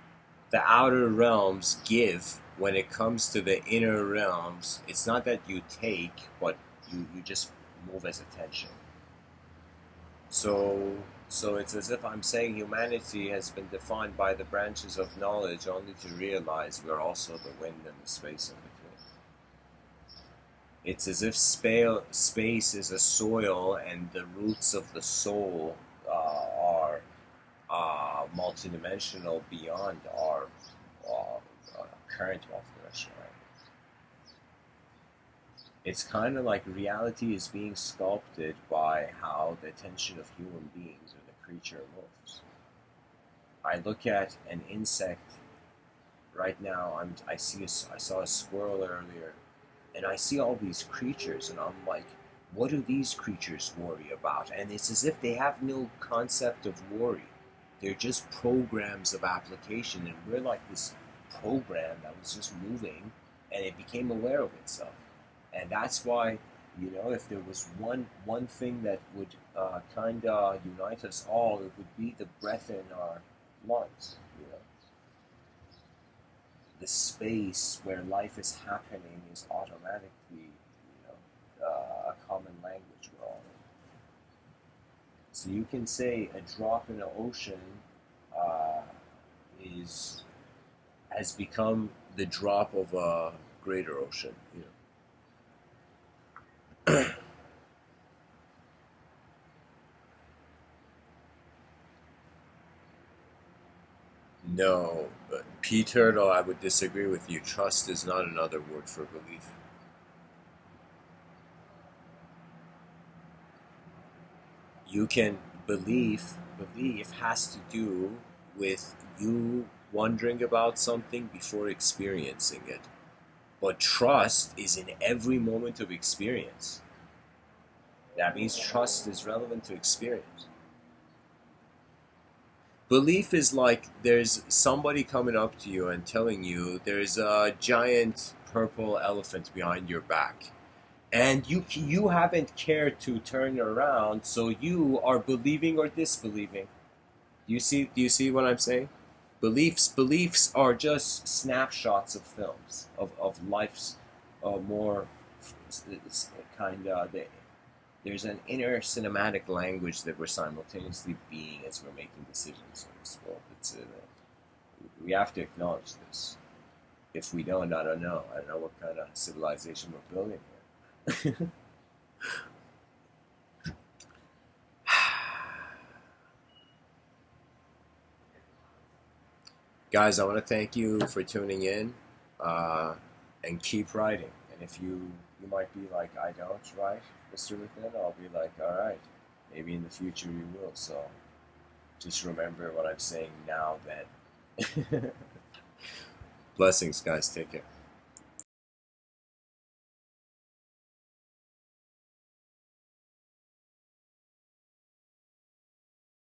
the outer realms. Give when it comes to the inner realms, it's not that you take, but you just move as attention. So it's as if I'm saying humanity has been defined by the branches of knowledge only to realize we're also the wind and the space in between. It's as if space is a soil and the roots of the soul are multidimensional beyond our current multidimensional. It's kind of like reality is being sculpted by how the attention of human beings or the creature moves. I look at an insect right now. I saw a squirrel earlier, and I see all these creatures, and I'm like, what do these creatures worry about? And it's as if they have no concept of worry. They're just programs of application, and we're like this program that was just moving, and it became aware of itself. And that's why, if there was one thing that would kind of unite us all, it would be the breath in our lungs. The space where life is happening is automatically, a common language we're all in. So you can say a drop in the ocean has become the drop of a greater ocean. No, but P Turtle, I would disagree with you. Trust is not another word for belief. You can belief has to do with you wondering about something before experiencing it. But trust is in every moment of experience. That means trust is relevant to experience. Belief is like there's somebody coming up to you and telling you there's a giant purple elephant behind your back. And you haven't cared to turn around, so you are believing or disbelieving. Do you see what I'm saying? Beliefs are just snapshots of films of life's more kind of there's an inner cinematic language that we're simultaneously being as we're making decisions in this world. We have to acknowledge this. If we don't, I don't know. I don't know what kind of civilization we're building here. Guys, I want to thank you for tuning in and keep writing. And if you might be like, I don't write, Mr. Within, I'll be like, all right, maybe in the future you will. So just remember what I'm saying now then. Blessings, guys. Take care.